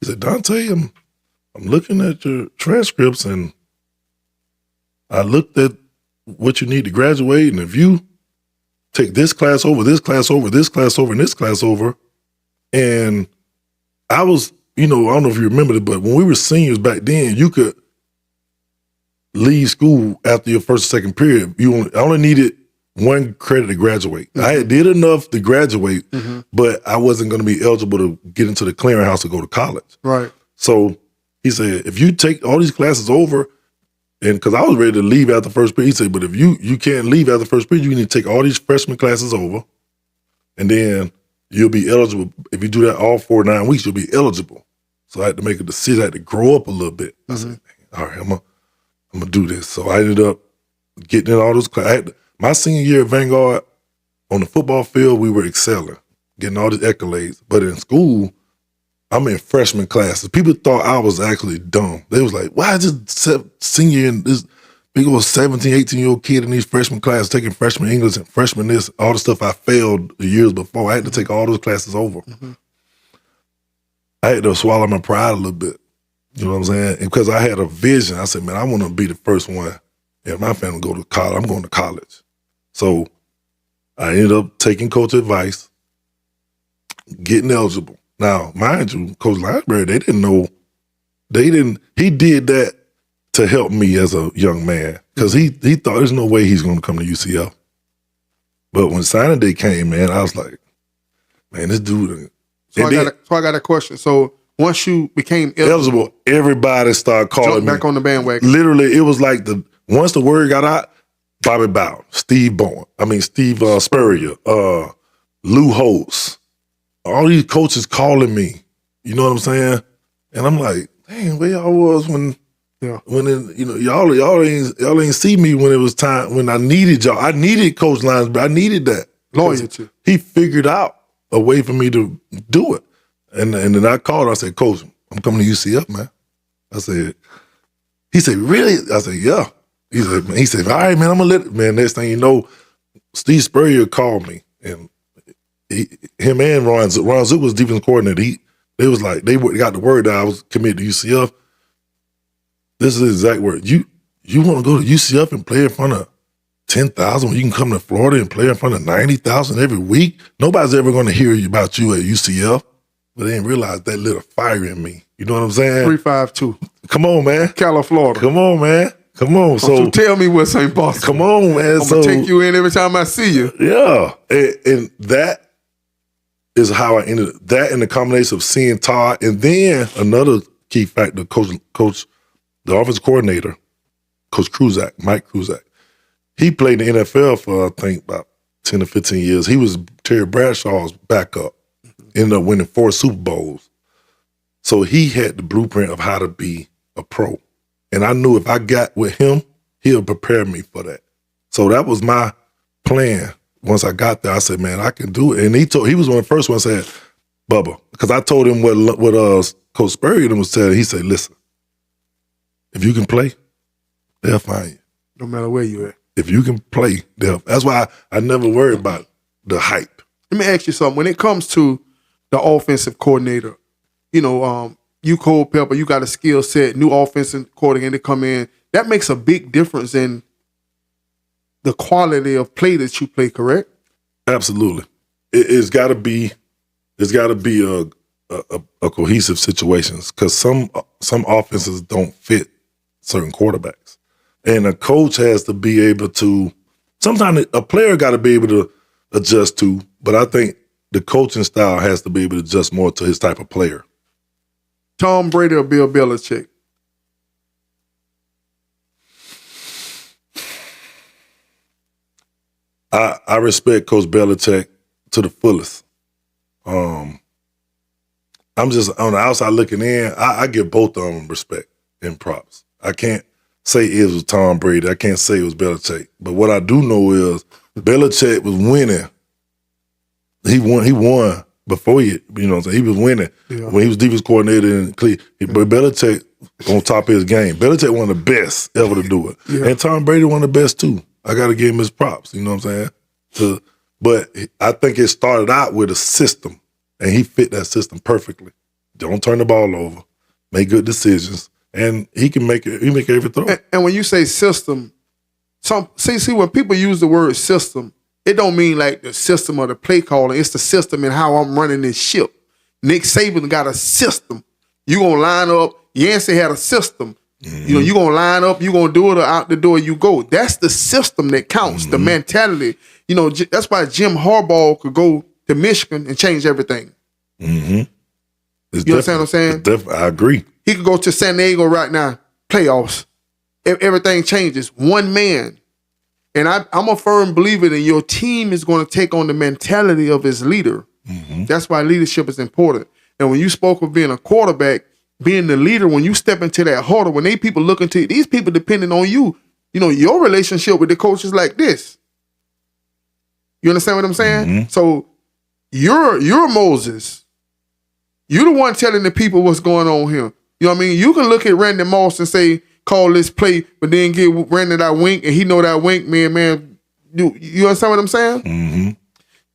said, Daunte, I'm looking at your transcripts, and I looked at what you need to graduate, and if you take this class over, this class over, this class over, and this class over, and I was, I don't know if you remember it, but when we were seniors back then, you could leave school after your first or second period. I only needed one credit to graduate. I did enough to graduate, but I wasn't going to be eligible to get into the clearinghouse to go to college. Right. So he said, if you take all these classes over, and because I was ready to leave after first period, he said, but if you can't leave after first period, you need to take all these freshman classes over, and then you'll be eligible. If you do that all 4 9 weeks, you'll be eligible. So I had to make a decision. I had to grow up a little bit. I said, all right, I'm gonna do this. So I ended up getting in all those classes. My senior year at Vanguard, on the football field, we were excelling, getting all these accolades. But in school, I'm in freshman classes. People thought I was actually dumb. They was like, why is this senior and this big old 17, 18-year-old kid in these freshman classes taking freshman English and freshman this, all the stuff I failed the years before. I had to take all those classes over. I had to swallow my pride a little bit. You know what I'm saying? And because I had a vision, I said, man, I want to be the first one. If my family go to college, I'm going to college. So I ended up taking coach advice, getting eligible. Now, mind you, Coach Library, they didn't know. He did that to help me as a young man because he thought there's no way he's going to come to UCF. But when signing day came, man, I was like, man, this dude. So I got a question. So once you became eligible, everybody started calling me back on the bandwagon. Literally, it was like once the word got out, Bobby Bowden, Steve Spurrier, Lou Holtz, all these coaches calling me. You know what I'm saying? And I'm like, dang, where y'all was when y'all ain't see me when it was time when I needed y'all. I needed Coach Lyons, but I needed that loyalty. He figured out a way for me to do it, and then I called. I said, Coach, I'm coming to UCF, man. He said, really? I said, yeah. He said, all right, man, I'm gonna let it. Man, next thing you know, Steve Spurrier called me, and him and Ron Zook was defense coordinator. They was like, they got the word that I was committed to UCF. This is the exact word. You want to go to UCF and play in front of 10,000 when you can come to Florida and play in front of 90,000 every week? Nobody's ever going to hear about you at UCF. But they didn't realize that lit a fire in me. You know what I'm saying? 352. Come on, man. Cali, Florida. Come on, man. Come on. So tell me what's impossible. Come on, man. I'm going to take you in every time I see you. Yeah. And that is how I ended up. That and the combination of seeing Todd. And then another key factor, Coach, the offensive coordinator, Coach Mike Kruzak. He played in the NFL for, I think, about 10 or 15 years. He was Terry Bradshaw's backup. Ended up winning 4 Super Bowls. So he had the blueprint of how to be a pro. And I knew if I got with him, he'll prepare me for that. So that was my plan. Once I got there, I said, man, I can do it. And he was one of the first ones that said, Bubba, because I told him what Coach Spurrier was saying. He said, listen, if you can play, they'll find you. No matter where you at. If you can play, that's why I never worry about the hype. Let me ask you something. When it comes to the offensive coordinator, you Culpepper, you got a skill set, new offensive coordinator come in. That makes a big difference in the quality of play that you play, correct? Absolutely. It's got to be a cohesive situation because some offenses don't fit certain quarterbacks. And a coach has to be able to, sometimes a player got to be able to adjust to, but I think the coaching style has to be able to adjust more to his type of player. Tom Brady or Bill Belichick? I respect Coach Belichick to the fullest. I'm just on the outside looking in. I give both of them respect and props. I can't say it was Tom Brady. I can't say it was Belichick. But what I do know is Belichick was winning. He won before he was winning when he was defense coordinator in Cleveland. But Belichick on top of his game. Belichick one of the best ever to do it. Yeah. And Tom Brady one of the best too. I got to give him his props. You know what I'm saying? But I think it started out with a system, and he fit that system perfectly. Don't turn the ball over, make good decisions, and he can make it. He make every throw. And when you say system, see when people use the word system, it don't mean like the system of the play calling. It's the system and how I'm running this ship. Nick Saban got a system. You gonna line up. Yancey had a system. You know, you're going to line up, you're going to do it, or out the door you go. That's the system that counts, the mentality. You know, that's why Jim Harbaugh could go to Michigan and change everything. Mm-hmm. You understand what I'm saying? I agree. He could go to San Diego right now, playoffs. Everything changes. One man. And I'm a firm believer that your team is going to take on the mentality of his leader. Mm-hmm. That's why leadership is important. And when you spoke of being a quarterback, being the leader, when you step into that huddle, when people look into these people depending on you, you know, your relationship with the coach is like this. You understand what I'm saying? Mm-hmm. So you're Moses. You're the one telling the people what's going on here. You know what I mean? You can look at Randy Moss and say, call this play, but then give Randy that wink, and he know that wink, man. You understand what I'm saying? Mm-hmm.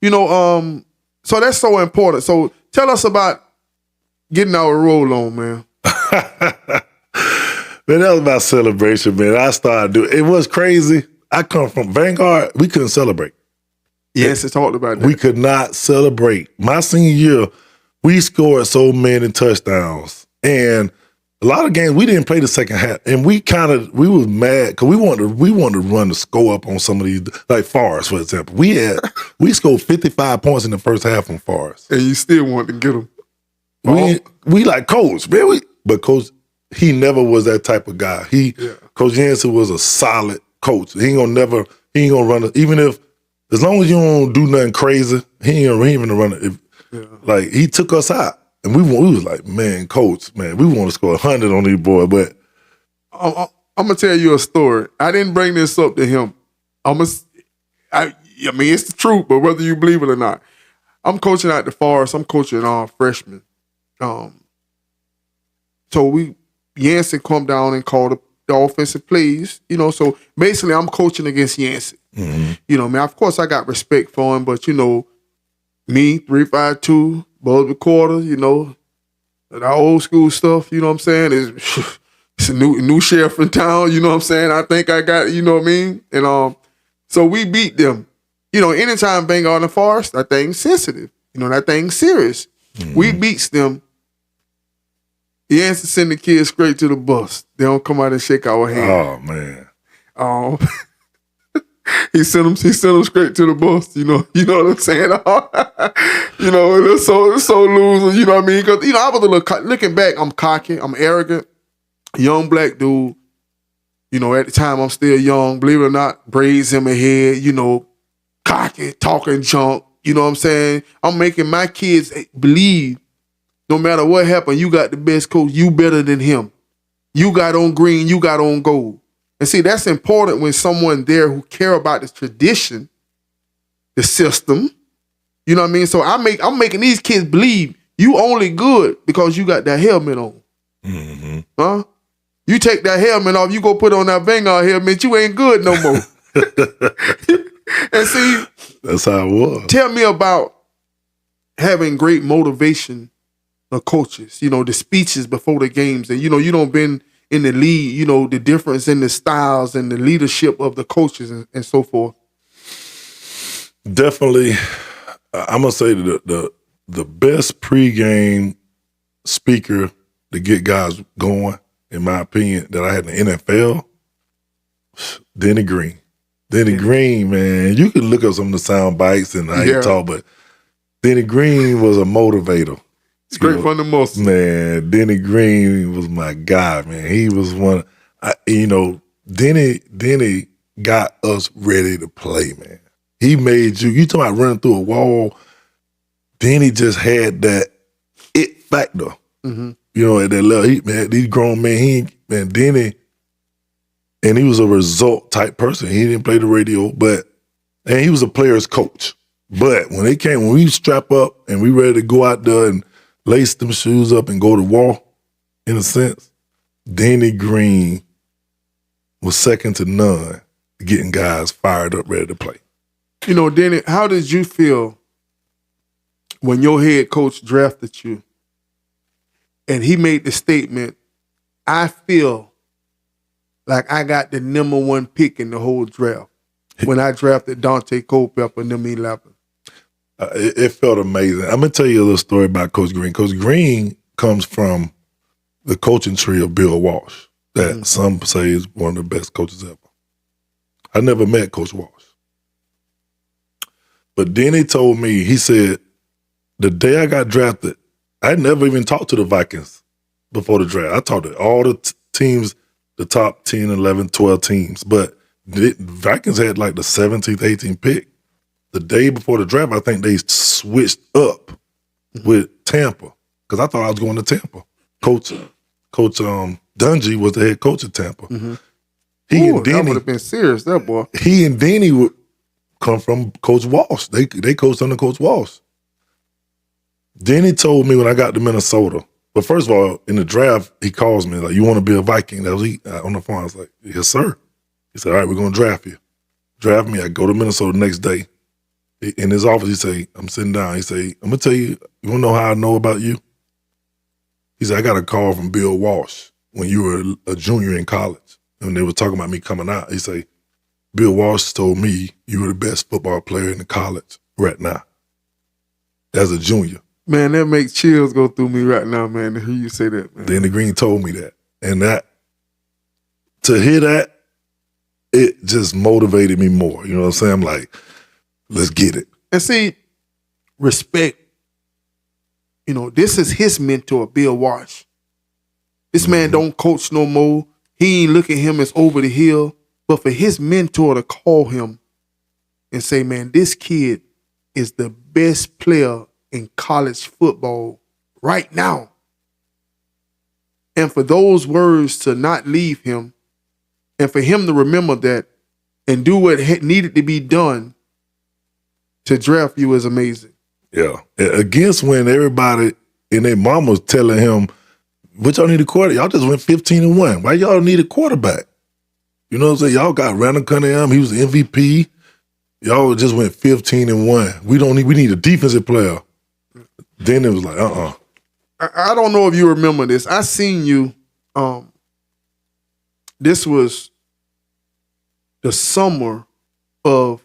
You know, so that's so important. So tell us about getting our roll on, man. Man, that was about celebration, man. I started doing it. Was crazy. I come from Vanguard. We couldn't celebrate. Yes, I talked about that. We could not celebrate. My senior year, we scored so many touchdowns, and a lot of games we didn't play the second half, and we was mad because we wanted to run the score up on some of these, like Forrest, for example. We scored 55 points in the first half on Forrest, and you still want to get them. We like Coach, man. But Coach, he never was that type of guy. Coach Yancey was a solid coach. He ain't gonna run it, even if, as long as you don't do nothing crazy, he ain't gonna run it. Like, he took us out. And we was like, man, Coach, man, we want to score 100 on these boys, but I'm gonna tell you a story. I didn't bring this up to him. I mean, it's the truth, but whether you believe it or not, I'm coaching at the Forest. I'm coaching freshmen. So Yancey come down and call the offensive plays. You know, so basically I'm coaching against Yancey. Mm-hmm. You know, man. Of course, I got respect for him, but you know, me 3-5-2. Buzz recorder, you know, that old school stuff, you know what I'm saying? It's a new sheriff in town, you know what I'm saying? I think I got, you know what I mean? And so we beat them. You know, anytime Vanguard and Forest, that thing's sensitive. You know, that thing's serious. Mm-hmm. We beats them. He has to send the kids straight to the bus. They don't come out and shake our hand. Oh, man. He sent them straight to the bus. You know what I'm saying? You know, it's so loser. You know what I mean? Because you know, I was a little looking back. I'm cocky. I'm arrogant. Young black dude. You know, at the time I'm still young. Believe it or not, braids in my head. You know, cocky, talking junk. You know what I'm saying? I'm making my kids believe, no matter what happened, you got the best coach. You better than him. You got on green. You got on gold. And see, that's important when someone there who care about the tradition, the system, you know what I mean? So I'm making these kids believe you only good because you got that helmet on. Mm-hmm. Huh? You take that helmet off, you go put on that Vanguard helmet, you ain't good no more. And see, that's how it was. Tell me about having great motivation of coaches, you know, the speeches before the games, and you know, you don't been in the lead, you know, the difference in the styles and the leadership of the coaches and so forth. Definitely, I'm gonna say the best pregame speaker to get guys going, in my opinion, that I had in the NFL, Denny Green. Denny Green, man, you can look up some of the sound bites and how he talk, but Denny Green was a motivator. Straight from the muscle. Man, Denny Green was my guy, man. He was one, Denny got us ready to play, man. He made you talking about running through a wall, Denny just had that it factor. Mm-hmm. You know, at that level, these grown men, Denny, and he was a result type person. He didn't play the radio, and he was a player's coach. But when we strap up and we ready to go out there and lace them shoes up and go to war, in a sense, Denny Green was second to none, getting guys fired up, ready to play. You know, Denny, how did you feel when your head coach drafted you and he made the statement, I feel like I got the number one pick in the whole draft when I drafted Daunte Culpepper in them 11? It felt amazing. I'm going to tell you a little story about Coach Green. Coach Green comes from the coaching tree of Bill Walsh. that some say is one of the best coaches ever. I never met Coach Walsh. But then he told me, he said, the day I got drafted, I never even talked to the Vikings before the draft. I talked to all the teams, the top 10, 11, 12 teams. But the Vikings had like the 17th, 18th pick. The day before the draft, I think they switched up with Tampa because I thought I was going to Tampa. Coach Dungy was the head coach of Tampa. He and Denny, that would have been serious, that boy. He and Denny would come from Coach Walsh. They coached under Coach Walsh. Denny told me when I got to Minnesota. But first of all, in the draft, he calls me like, "You want to be a Viking?" That was he on the phone. I was like, "Yes, sir." He said, "All right, we're gonna draft you." Draft me. I go to Minnesota the next day. In his office, he say, I'm sitting down. He say, "I'm gonna tell you. You wanna know how I know about you?" He said, "I got a call from Bill Walsh when you were a junior in college, and they were talking about me coming out." He say, "Bill Walsh told me you were the best football player in the college right now as a junior." Man, that makes chills go through me right now, man, to hear you say that, man. Danny Green told me that. And that, to hear that, it just motivated me more. You know what I'm saying? I'm like, let's get it. And see, respect. You know, this is his mentor, Bill Walsh. This man don't coach no more. He ain't look at him as over the hill. But for his mentor to call him and say, man, this kid is the best player in college football right now. And for those words to not leave him and for him to remember that and do what needed to be done to draft you is amazing. Yeah. Against when everybody and their mama was telling him, "What y'all need a quarterback? Y'all just went 15-1. Why y'all need a quarterback?" You know what I'm saying? Y'all got Randall Cunningham. He was the MVP. Y'all just went 15-1. We need a defensive player. Then it was like, I don't know if you remember this. I seen you. This was the summer of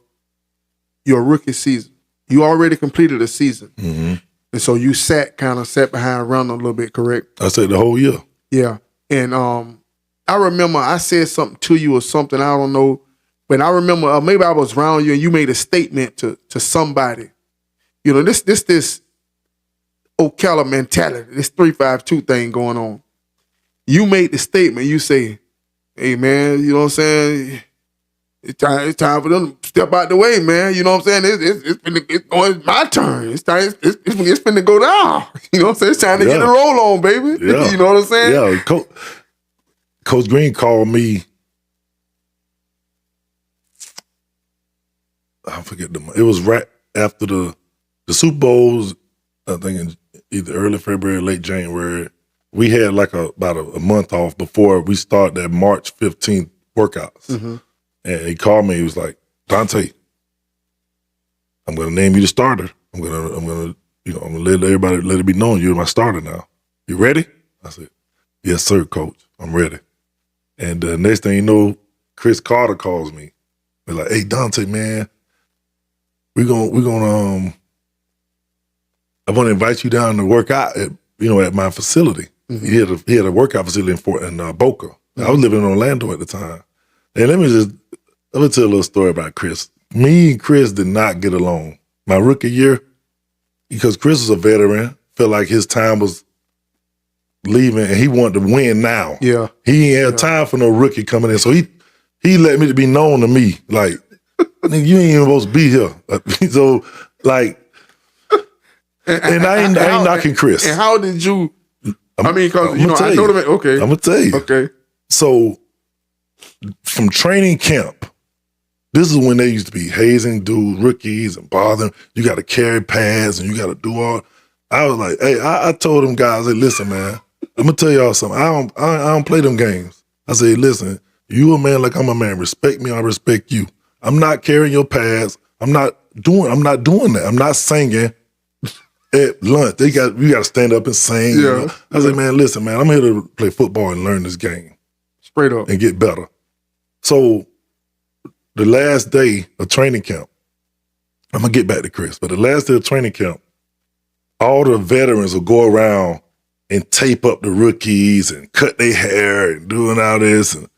your rookie season. You already completed a season. And so you sat behind Randall a little bit, correct? I said the whole year. Yeah. And I remember I said something to you or something, I don't know. But I remember maybe I was around you and you made a statement to somebody. You know, this Ocala mentality, this 3-5-2 thing going on. You made the statement, you say, "Hey man, you know what I'm saying? It's time for them to step out the way, man. You know what I'm saying? It's going my turn. It's finna go down. You know what I'm saying? It's time to get a roll on, baby." Yeah. You know what I'm saying? Yeah. Coach Green called me. I forget it was right after the Super Bowls, I think in either early February or late January. We had like about a month off before we start that March 15th workouts. And he called me. He was like, "Daunte, I'm going to name you the starter. I'm going to let everybody let it be known you're my starter now. You ready?" I said, "Yes, sir, coach. I'm ready." And the next thing you know, Chris Carter calls me. They're like, "Hey, Daunte, man, I want to invite you down to work out at my facility." He had a workout facility in Boca. I was living in Orlando at the time. And let me tell a little story about Chris. Me and Chris did not get along. My rookie year, because Chris was a veteran, felt like his time was leaving and he wanted to win now. Yeah. He ain't had time for no rookie coming in. So he let me to be known to me, like, "Nigga, you ain't even supposed to be here." So, like, and I ain't knocking Chris. And how did you, because, I know them. Okay. I'm going to tell you. Okay. So, from training camp, this is when they used to be hazing dudes, rookies, and bothering. You got to carry pads and you got to do all. I was like, hey, I told them guys, "Hey, listen, man, I'm going to tell y'all something. I don't play them games." I said, "Listen, you a man like I'm a man. Respect me, I respect you. I'm not carrying your pads. I'm not doing that. I'm not singing at lunch. You got to stand up and sing." Yeah. You know? I said, "Man, listen, man, I'm here to play football and learn this game. Straight up. And get better." So the last day of training camp, I'm going to get back to Chris, but the last day of training camp, all the veterans will go around and tape up the rookies and cut their hair and doing all this. And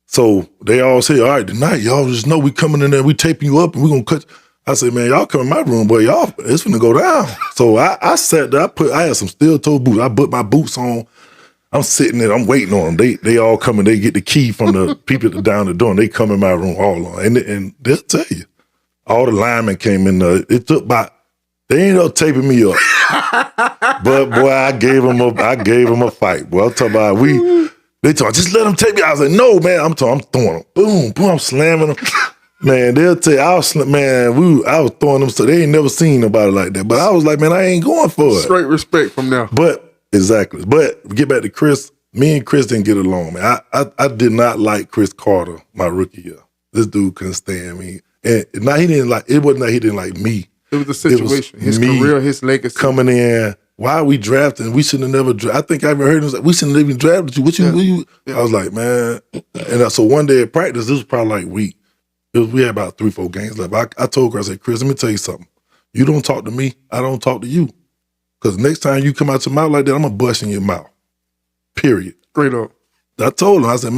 so they all say, all right, tonight, y'all just know we coming in there, we taping you up and we gonna cut. I said, man, y'all come in my room, boy, y'all, it's gonna go down. So I sat there, I had some steel-toe boots. I put my boots on. I'm sitting there, I'm waiting on them. They all come and they get the key from the people down the door and they come in my room all on. And they'll tell you, all the linemen came in there. It took about, they ain't up taping me up. But boy, I gave them a fight. Boy, I'm talking about they talking, just let them tape me. I was like, no, man. I'm throwing them. Boom, boom, I'm slamming them. Man, they'll tell you, I was throwing them so they ain't never seen nobody like that. But I was like, man, I ain't going for it. Straight respect from there. But exactly. But get back to Chris. Me and Chris didn't get along, man. I did not like Chris Carter my rookie year. This dude couldn't stand me. And now he didn't like, it wasn't that he didn't like me. It was the situation, his career, his legacy. Coming in, why are we drafting? We shouldn't have never drafted. I think I even heard him say, we shouldn't have even drafted you. I was like, man. And so one day at practice, this was probably like week. We had about 3-4 games left. I told Chris, I said, Chris, let me tell you something. You don't talk to me, I don't talk to you. Because next time you come out your mouth like that, I'm going to bust in your mouth. Period. Straight up. I told him, I said,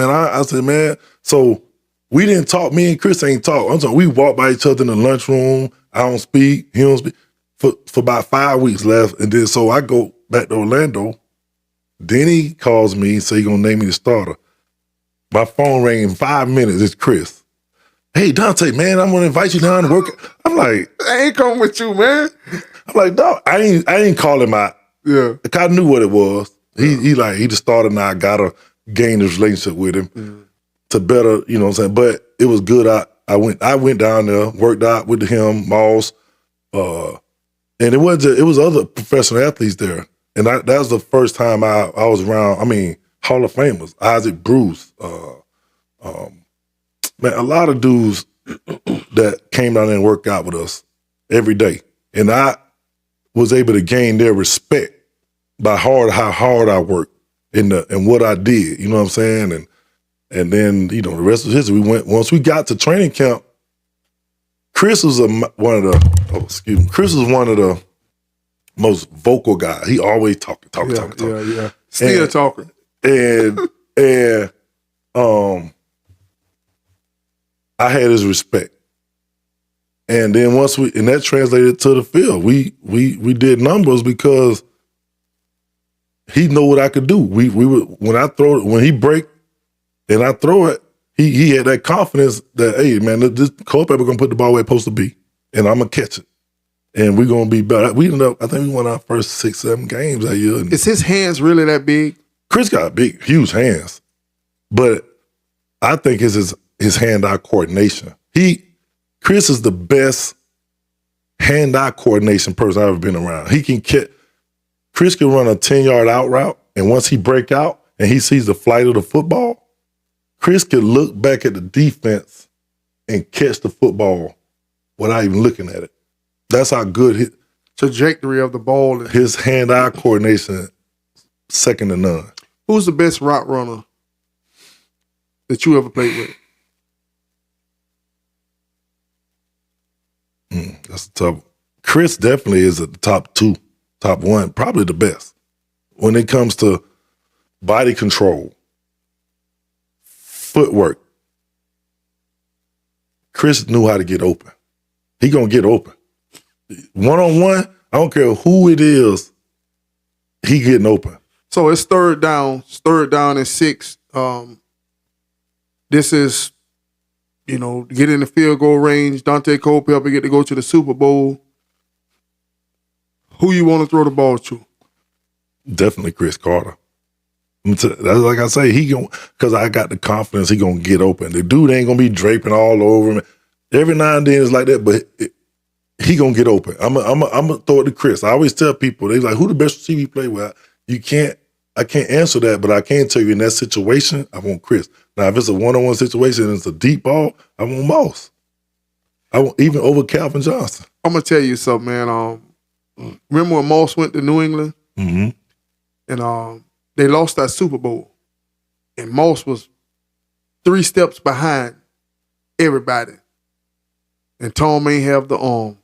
man, so we didn't talk. Me and Chris ain't talk. I'm talking, we walked by each other in the lunchroom. I don't speak, he don't speak. For about 5 weeks left. And then so I go back to Orlando. Then he calls me, say he going to name me the starter. My phone rang in 5 minutes. It's Chris. Hey, Daunte, man, I'm going to invite you down to work. I'm like, I ain't coming with you, man. I'm like, dog, I ain't call him out. Yeah. Like, I knew what it was. He the starter now. I got to gain this relationship with him to better, you know what I'm saying? But it was good. I went down there, worked out with him, Moss, and it was other professional athletes there. And that was the first time I was around, Hall of Famers, Isaac Bruce, man, a lot of dudes that came down there and worked out with us every day. And I was able to gain their respect by how hard I worked and what I did, you know what I'm saying? And then, the rest of history, once we got to training camp, Chris was one of the most vocal guys. He always talking. Yeah. Still talking. And I had his respect. And then and that translated to the field. We did numbers because he know what I could do. When he break and I throw it, he had that confidence that, hey man, this Culpepper gonna put the ball where it's supposed to be, and I'm gonna catch it, and we're gonna be better. We ended up, I think we won our first 6-7 games that year. Is his hands really that big? Chris got big, huge hands, but I think it's his hand-eye coordination. Chris is the best hand-eye coordination person I've ever been around. Chris can run a 10-yard out route, and once he break out and he sees the flight of the football, Chris can look back at the defense and catch the football without even looking at it. That's how good his trajectory of the ball is. His hand-eye coordination, second to none. Who's the best route runner that you ever played with? That's a tough one. Chris definitely is at the top 2, top 1, probably the best. When it comes to body control, footwork, Chris knew how to get open. He gonna get open. One-on-one, I don't care who it is, he getting open. So it's third down and 6. This is, get in the field goal range. Daunte Culpepper get to go to the Super Bowl. Who you want to throw the ball to? Definitely Chris Carter. That's like I say, because I got the confidence he gonna get open. The dude ain't gonna be draping all over him. Every now and then it's like that, but he gonna get open. I'm gonna throw it to Chris. I always tell people, they like, who the best receiver you play with? I can't answer that, but I can tell you in that situation, I want Chris. Now, if it's a one-on-one situation and it's a deep ball, I want Moss. I want even over Calvin Johnson. I'm gonna tell you something, man. Remember when Moss went to New England? Mm-hmm. And they lost that Super Bowl. And Moss was 3 steps behind everybody. And Tom ain't have the arm.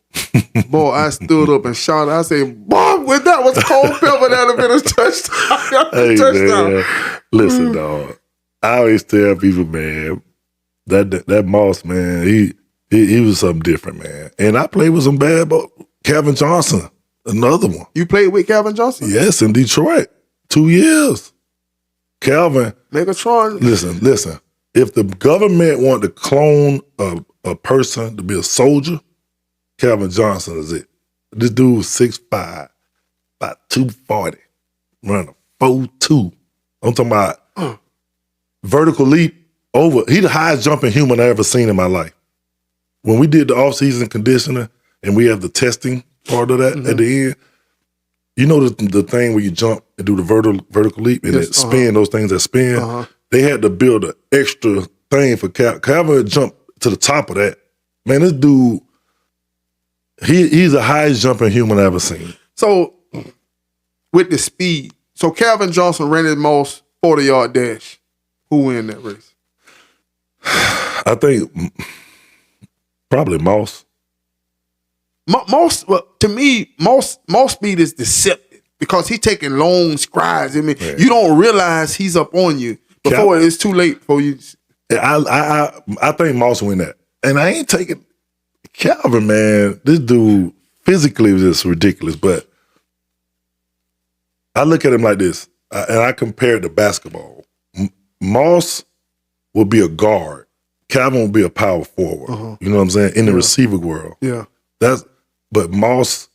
Boy, I stood up and shouted. I said, "Boy, when that was Culpepper, that'd have been a touchdown." Hey, touchdown. man, listen, dog. I always tell people, man, that Moss, man, he was something different, man. And I played with some bad, but Calvin Johnson, another one. You played with Calvin Johnson? Yes, in Detroit, 2 years. Calvin, Megatron. Listen. If the government wanted to clone a person to be a soldier, Calvin Johnson is it. This dude was 6'5", about 240, running a 4.2. I'm talking about vertical leap over. He the highest jumping human I ever seen in my life. When we did the off-season conditioning and we have the testing part of that at the end, you know the thing where you jump and do the vertical leap and it spin, those things that spin, they had to build an extra thing for Calvin jumped to the top of that. Man, this dude, he's the highest jumping human I ever seen. So, with the speed, so Calvin Johnson ran his most 40-yard dash. Who win that race? I think probably Moss. To me, Moss speed is deceptive because he's taking long strides. I mean, you don't realize he's up on you before it's too late for you. I think Moss win that. And I ain't taking Calvin, man. This dude physically was just ridiculous. But I look at him like this, and I compare it to basketball. Moss will be a guard. Calvin will be a power forward. You know what I'm saying? In the receiver world. Yeah. But Moss,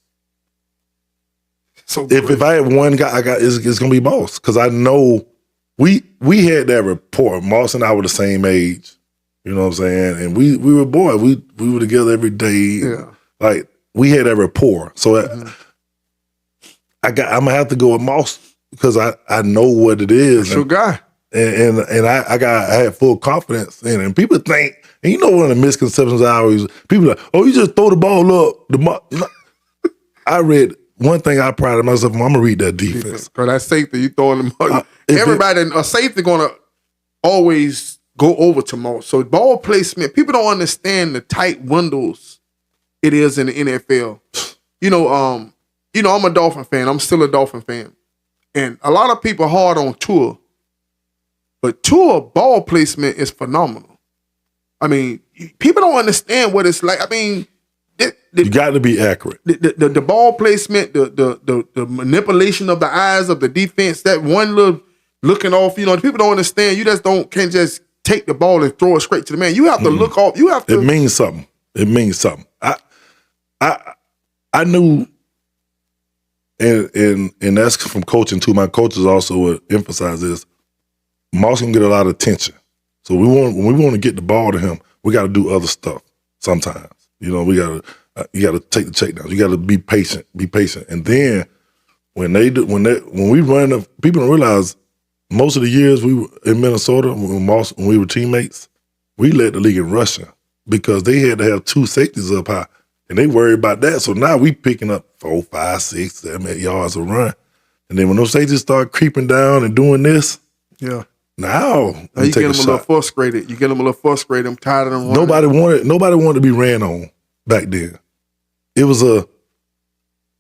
so if I had one guy, it's gonna be Moss. Because I know we had that rapport. Moss and I were the same age. You know what I'm saying? And we were boys. We were together every day. Yeah. Like we had that rapport. So I'm gonna have to go with Moss because I know what it is. That's your guy. And I had full confidence in it. And people think, and you know one of the misconceptions I always, people are like, oh, you just throw the ball up. I read one thing I prided myself on, I'm gonna read that defense. Because that safety, you throwing the everybody, a safety gonna always go over to Moss. So ball placement, people don't understand the tight windows it is in the NFL. You know, I'm a Dolphin fan. I'm still a Dolphin fan. And a lot of people are hard on Tua. But Tua ball placement is phenomenal. I mean, people don't understand what it's like. I mean, you got to be accurate. The ball placement, the manipulation of the eyes of the defense, that one little looking off, people don't understand. You just can't just take the ball and throw it straight to the man. You have to look off. You have to. It means something. It means something. I knew, and that's from coaching too. My coaches also would emphasize this. Moss can get a lot of attention. So when we want to get the ball to him, we got to do other stuff sometimes. You got to take the checkdowns. You got to be patient. And then when we run, people don't realize most of the years we were in Minnesota when we were teammates, we led the league in rushing because they had to have 2 safeties up high, and they worried about that. So now we picking up 4, 5, 6, 7, 8 yards a run, and then when those safeties start creeping down and doing this, Now you get them a little frustrated. I'm tired of them running. Nobody wanted to be ran on back then. It was a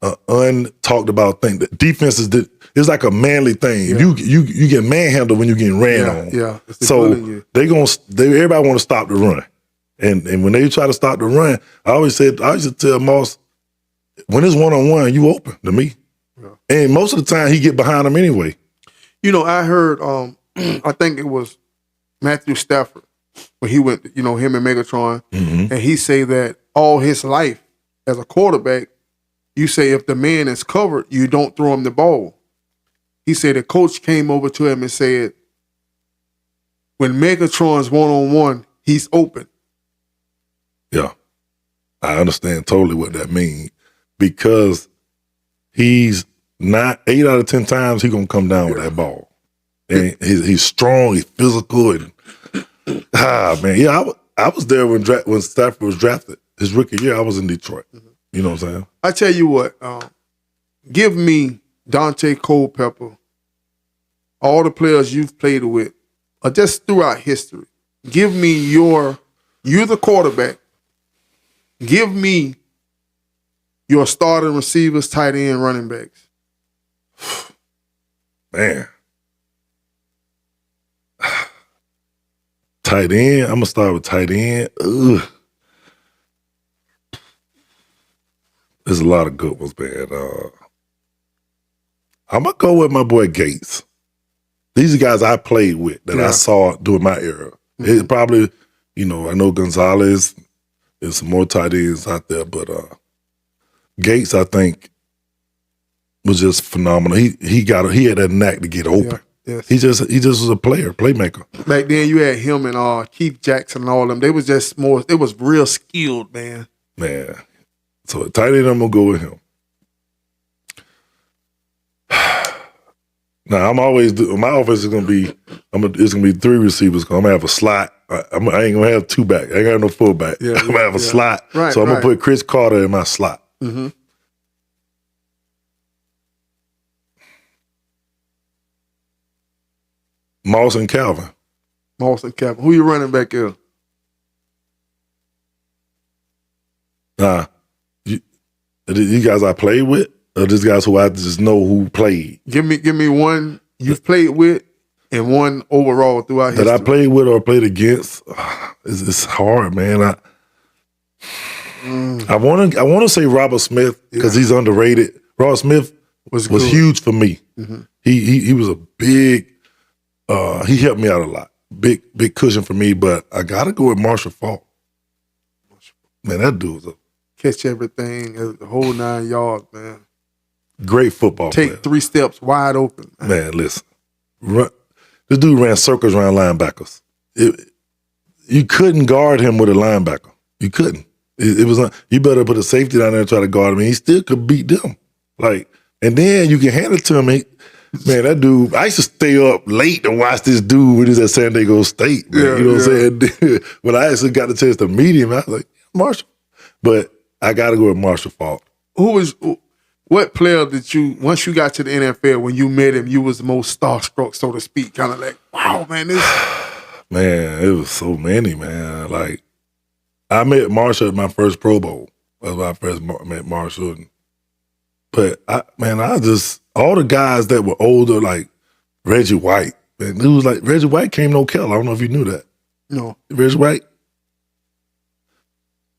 untalked about thing. The defenses it's like a manly thing. If you get manhandled when you're getting ran on. Yeah. So everybody want to stop the run. And when they try to stop the run, I used to tell Moss, when it's one-on-one, you open to me. Yeah. And most of the time he get behind them anyway. I heard I think it was Matthew Stafford when he went, him and Megatron, and he say that all his life as a quarterback, you say if the man is covered, you don't throw him the ball. He said the coach came over to him and said, when Megatron's one-on-one, he's open. Yeah, I understand totally what that means because he's not 8 out of 10 times he's gonna come down with that ball. And he's strong, he's physical, and man, I was there when Stafford was drafted. His rookie year, I was in Detroit. You know what I'm saying? I tell you what, give me Daunte Culpepper, all the players you've played with, or just throughout history. Give me you're the quarterback. Give me your starting receivers, tight end, running backs. Man. Tight end. I'm gonna start with tight end. Ugh. There's a lot of good ones, man. I'm gonna go with my boy Gates. These are guys I played with that I saw during my era. It's probably, I know Gonzalez. There's some more tight ends out there, but Gates, I think, was just phenomenal. He had that knack to get open. Yes. He just was a playmaker. Back then, you had him and Keith Jackson and all them. They was just more. It was real skilled, man. Man, so tight end, I'm gonna go with him. Now my offense is gonna be. It's gonna be 3 receivers. I'm gonna have a slot. I ain't gonna have 2 back. I ain't got no fullback. I'm gonna have a slot. Right, so I'm gonna put Chris Carter in my slot. Mm-hmm. Moss and Calvin. Who you running back here? You guys I played with, or these guys who I just know who played? Give me one you've played with and one overall throughout history. That I played with or played against. It's hard, man. I want to say Robert Smith because he's underrated. Robert Smith was huge for me. Mm-hmm. He was a big. He helped me out a lot. Big cushion for me, but I gotta go with Marshall Faulk. Man, that dude was a catch everything, the whole 9 yards, man. Great football player. Take 3 steps wide open. Man, listen. This dude ran circles around linebackers. You couldn't guard him with a linebacker. You couldn't. It was you better put a safety down there and try to guard him. And he still could beat them. And then you can hand it to him. Man, that dude, I used to stay up late to watch this dude when he was at San Diego State. Man, you know what I'm saying? When I actually got the chance to meet him, I was like, Marshall. But I got to go with Marshall Faulk. What player did you, once you got to the NFL, when you met him, you was the most starstruck, so to speak, kind of like, wow, man, this. Man, it was so many, man. Like, I met Marshall at my first Pro Bowl. That's when I first met Marshall. But, all the guys that were older, like Reggie White, man, it was like Reggie White came to Ocala. I don't know if you knew that. No. Reggie White,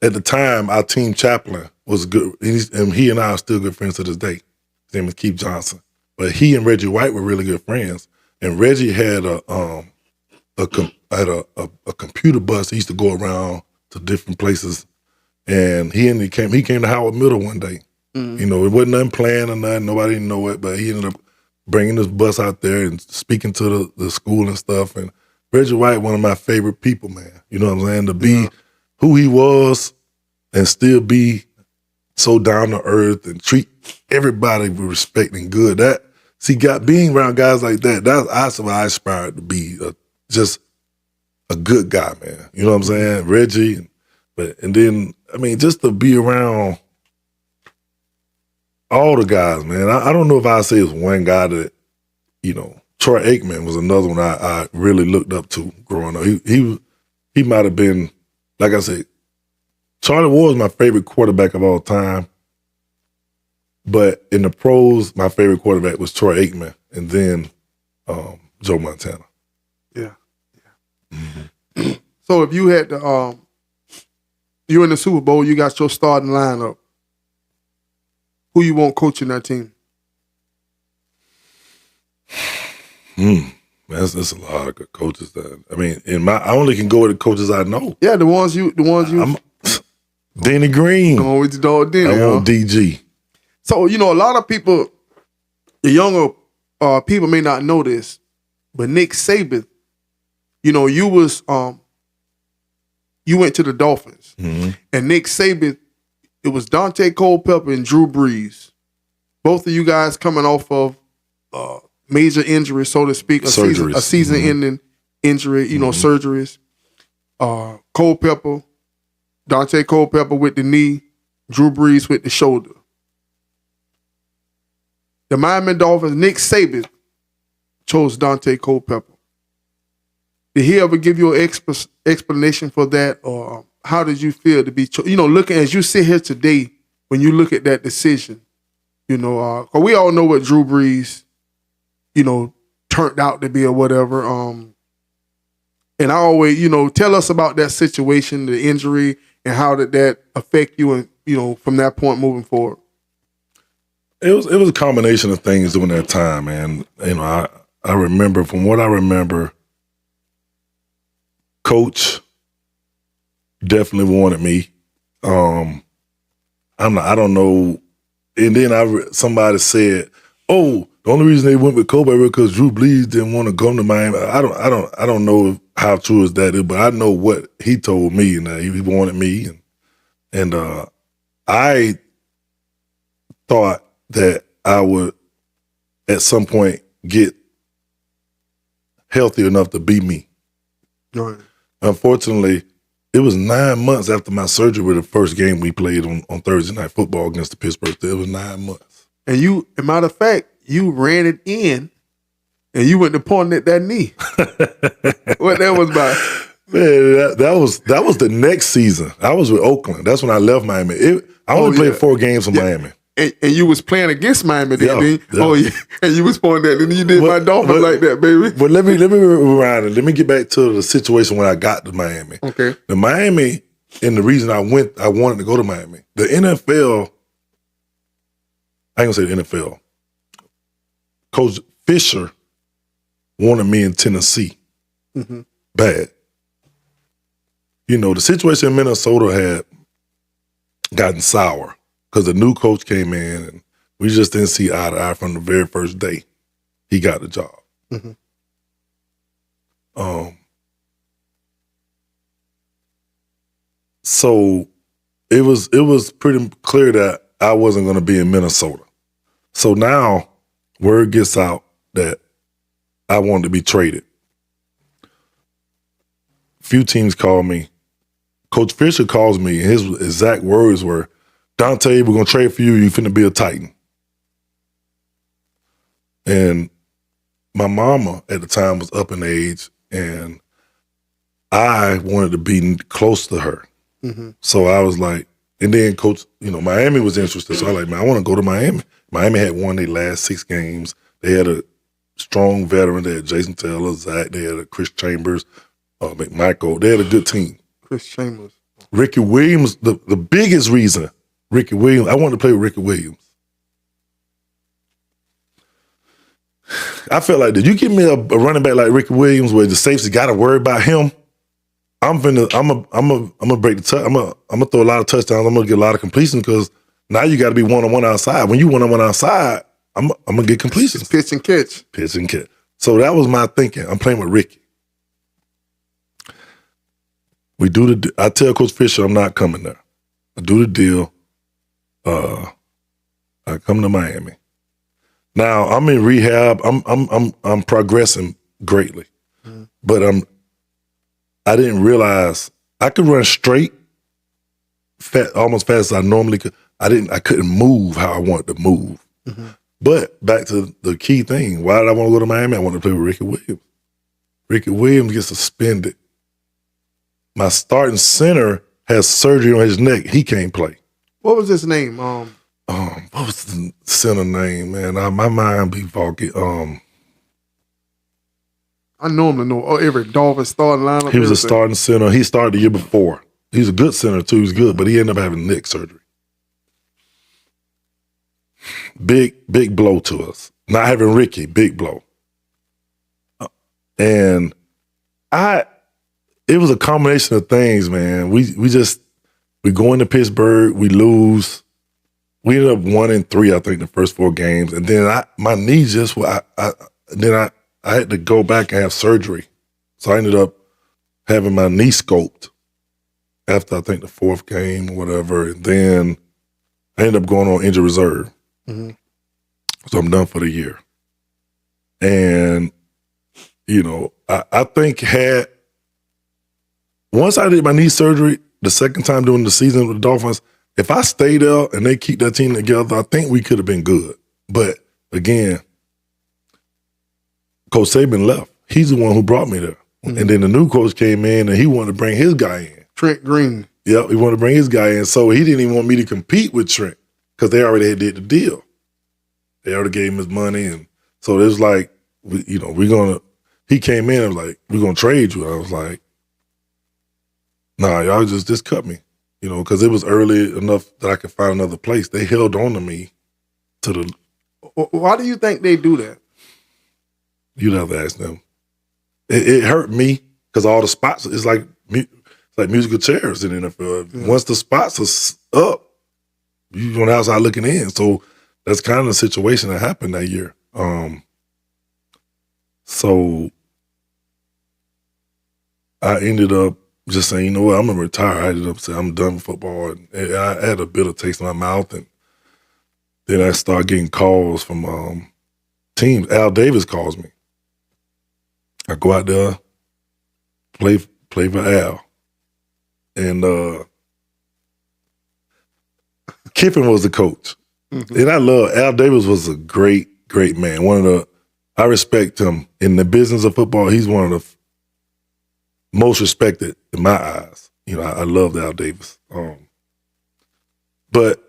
at the time, our team chaplain was good. And he and I are still good friends to this day. His name is Keith Johnson. But he and Reggie White were really good friends. And Reggie had a computer bus. He used to go around to different places. And he came to Howard Middle one day. Mm-hmm. It wasn't nothing planned or nothing. Nobody didn't know it. But he ended up bringing this bus out there and speaking to the school and stuff. And Reggie White, one of my favorite people, man. You know what I'm saying? To be who he was and still be so down to earth and treat everybody with respect and good. Being around guys like that, that's what I aspired to be. Just a good guy, man. You know what I'm saying? Reggie. And then, just to be around all the guys, man. I don't know if I say it's one guy that, Troy Aikman was another one I really looked up to growing up. He might have been, like I said, Charlie Ward is my favorite quarterback of all time. But in the pros, my favorite quarterback was Troy Aikman, and then Joe Montana. Yeah. Mm-hmm. So if you had to, you're in the Super Bowl, you got your starting lineup. Who you want coaching that team? That's a lot of good coaches. I only can go with the coaches I know. Yeah, the ones you. Denny Green. Going with your dog Denny. I want DG. So a lot of people, the younger people may not know this, but Nick Saban, you was you went to the Dolphins, and Nick Saban. It was Daunte Culpepper and Drew Brees. Both of you guys coming off of major injuries, so to speak, a season-ending injury, surgeries. Culpepper, Daunte Culpepper with the knee, Drew Brees with the shoulder. The Miami Dolphins, Nick Saban chose Daunte Culpepper. Did he ever give you an explanation for that, or how did you feel to be, looking as you sit here today when you look at that decision, 'cause we all know what Drew Brees, turned out to be or whatever. And I always, tell us about that situation, the injury, and how did that affect you, and from that point moving forward. It was a combination of things during that time, man. I remember, from what I remember, Coach definitely wanted me. I don't know. And then somebody said, "Oh, the only reason they went with Culpepper because Drew Brees didn't want to come to Miami." I don't know how true is that is, but I know what he told me, and he wanted me, and I thought that I would at some point get healthy enough to be me. Right. Unfortunately, it was 9 months after my surgery with the first game we played on Thursday Night Football against the Pittsburgh Steelers. It was 9 months. And as a matter of fact, you ran it in, and you went to pointing at that knee. What that was about? Man, that was the next season. I was with Oakland. That's when I left Miami. I only played 4 games for Miami. And you was playing against Miami then. Yeah. Oh, yeah. And you was pointing that, and you did my Dolphins like that, baby. But let me rewind it. Let me get back to the situation when I got to Miami. Okay. The Miami, and the reason I wanted to go to Miami. The NFL, I ain't gonna say the NFL. Coach Fisher wanted me in Tennessee. Mm-hmm. Bad. The situation in Minnesota had gotten sour because the new coach came in and we just didn't see eye to eye from the very first day he got the job. Mm-hmm. So it was pretty clear that I wasn't going to be in Minnesota. So now word gets out that I wanted to be traded. Few teams call me. Coach Fisher calls me, and his exact words were, "Daunte, we're going to trade for you. You finna be a Titan." And my mama at the time was up in age, and I wanted to be close to her. Mm-hmm. So I was like, and then Coach, Miami was interested. So I was like, man, I want to go to Miami. Miami had won their last 6 games. They had a strong veteran. They had Jason Taylor, Zach. They had a Chris Chambers, McMichael. They had a good team. Chris Chambers. Ricky Williams, the biggest reason, Ricky Williams, I wanted to play with Ricky Williams. I felt like, did you give me a running back like Ricky Williams where the safety got to worry about him? I'm gonna break the I'm gonna throw a lot of touchdowns. I'm gonna get a lot of completions because now you got to be one-on-one outside. When you one-on-one outside, I'm gonna get completions. Pitch and catch. Pitch and catch. So that was my thinking. I'm playing with Ricky. I tell Coach Fisher I'm not coming there. I do the deal. I come to Miami. Now I'm in rehab. I'm progressing greatly, but I didn't realize I could run straight, almost fast as I normally could. I couldn't move how I wanted to move. Mm-hmm. But back to the key thing. Why did I want to go to Miami? I wanted to play with Ricky Williams. Ricky Williams gets suspended. My starting center has surgery on his neck. He can't play. What was his name? What was the center name, man? My mind be foggy. I normally know every Dolphin starting lineup. He was a starting center. He started the year before. He's a good center too. He's good, but he ended up having neck surgery. Big blow to us. Not having Ricky, big blow. And it was a combination of things, man. We go into Pittsburgh, we lose. We ended up 1-3, I think, the first 4 games, and then my knee just I had to go back and have surgery, so I ended up having my knee scoped after I think the 4th game or whatever, and then I ended up going on injured reserve. Mm-hmm. So I'm done for the year. And, I think once I did my knee surgery, the second time during the season with the Dolphins, if I stayed there and they keep that team together, I think we could have been good. But again, Coach Saban left. He's the one who brought me there. Mm-hmm. And then the new coach came in and he wanted to bring his guy in. Trent Green. Yep, he wanted to bring his guy in. So he didn't even want me to compete with Trent because they already did the deal. They already gave him his money. And so it was like, he came in and was like, we're going to trade you. I was like, nah, y'all just cut me, because it was early enough that I could find another place. They held on to me to the. Why do you think they do that? You'd have to ask them. It hurt me because all the spots, it's like musical chairs in the NFL. Yeah. Once the spots are up, you're on the outside looking in. So that's kind of the situation that happened that year. So I ended up just saying, you know what, I'm gonna retire. I ended up saying I'm done with football, and I had a bitter taste in my mouth, and then I started getting calls from teams. Al Davis calls me. I go out there, play for Al, and Kiffin was the coach, and I love Al Davis. Was a great man. I respect him in the business of football. He's one of the most respected in my eyes. I love Al Davis. But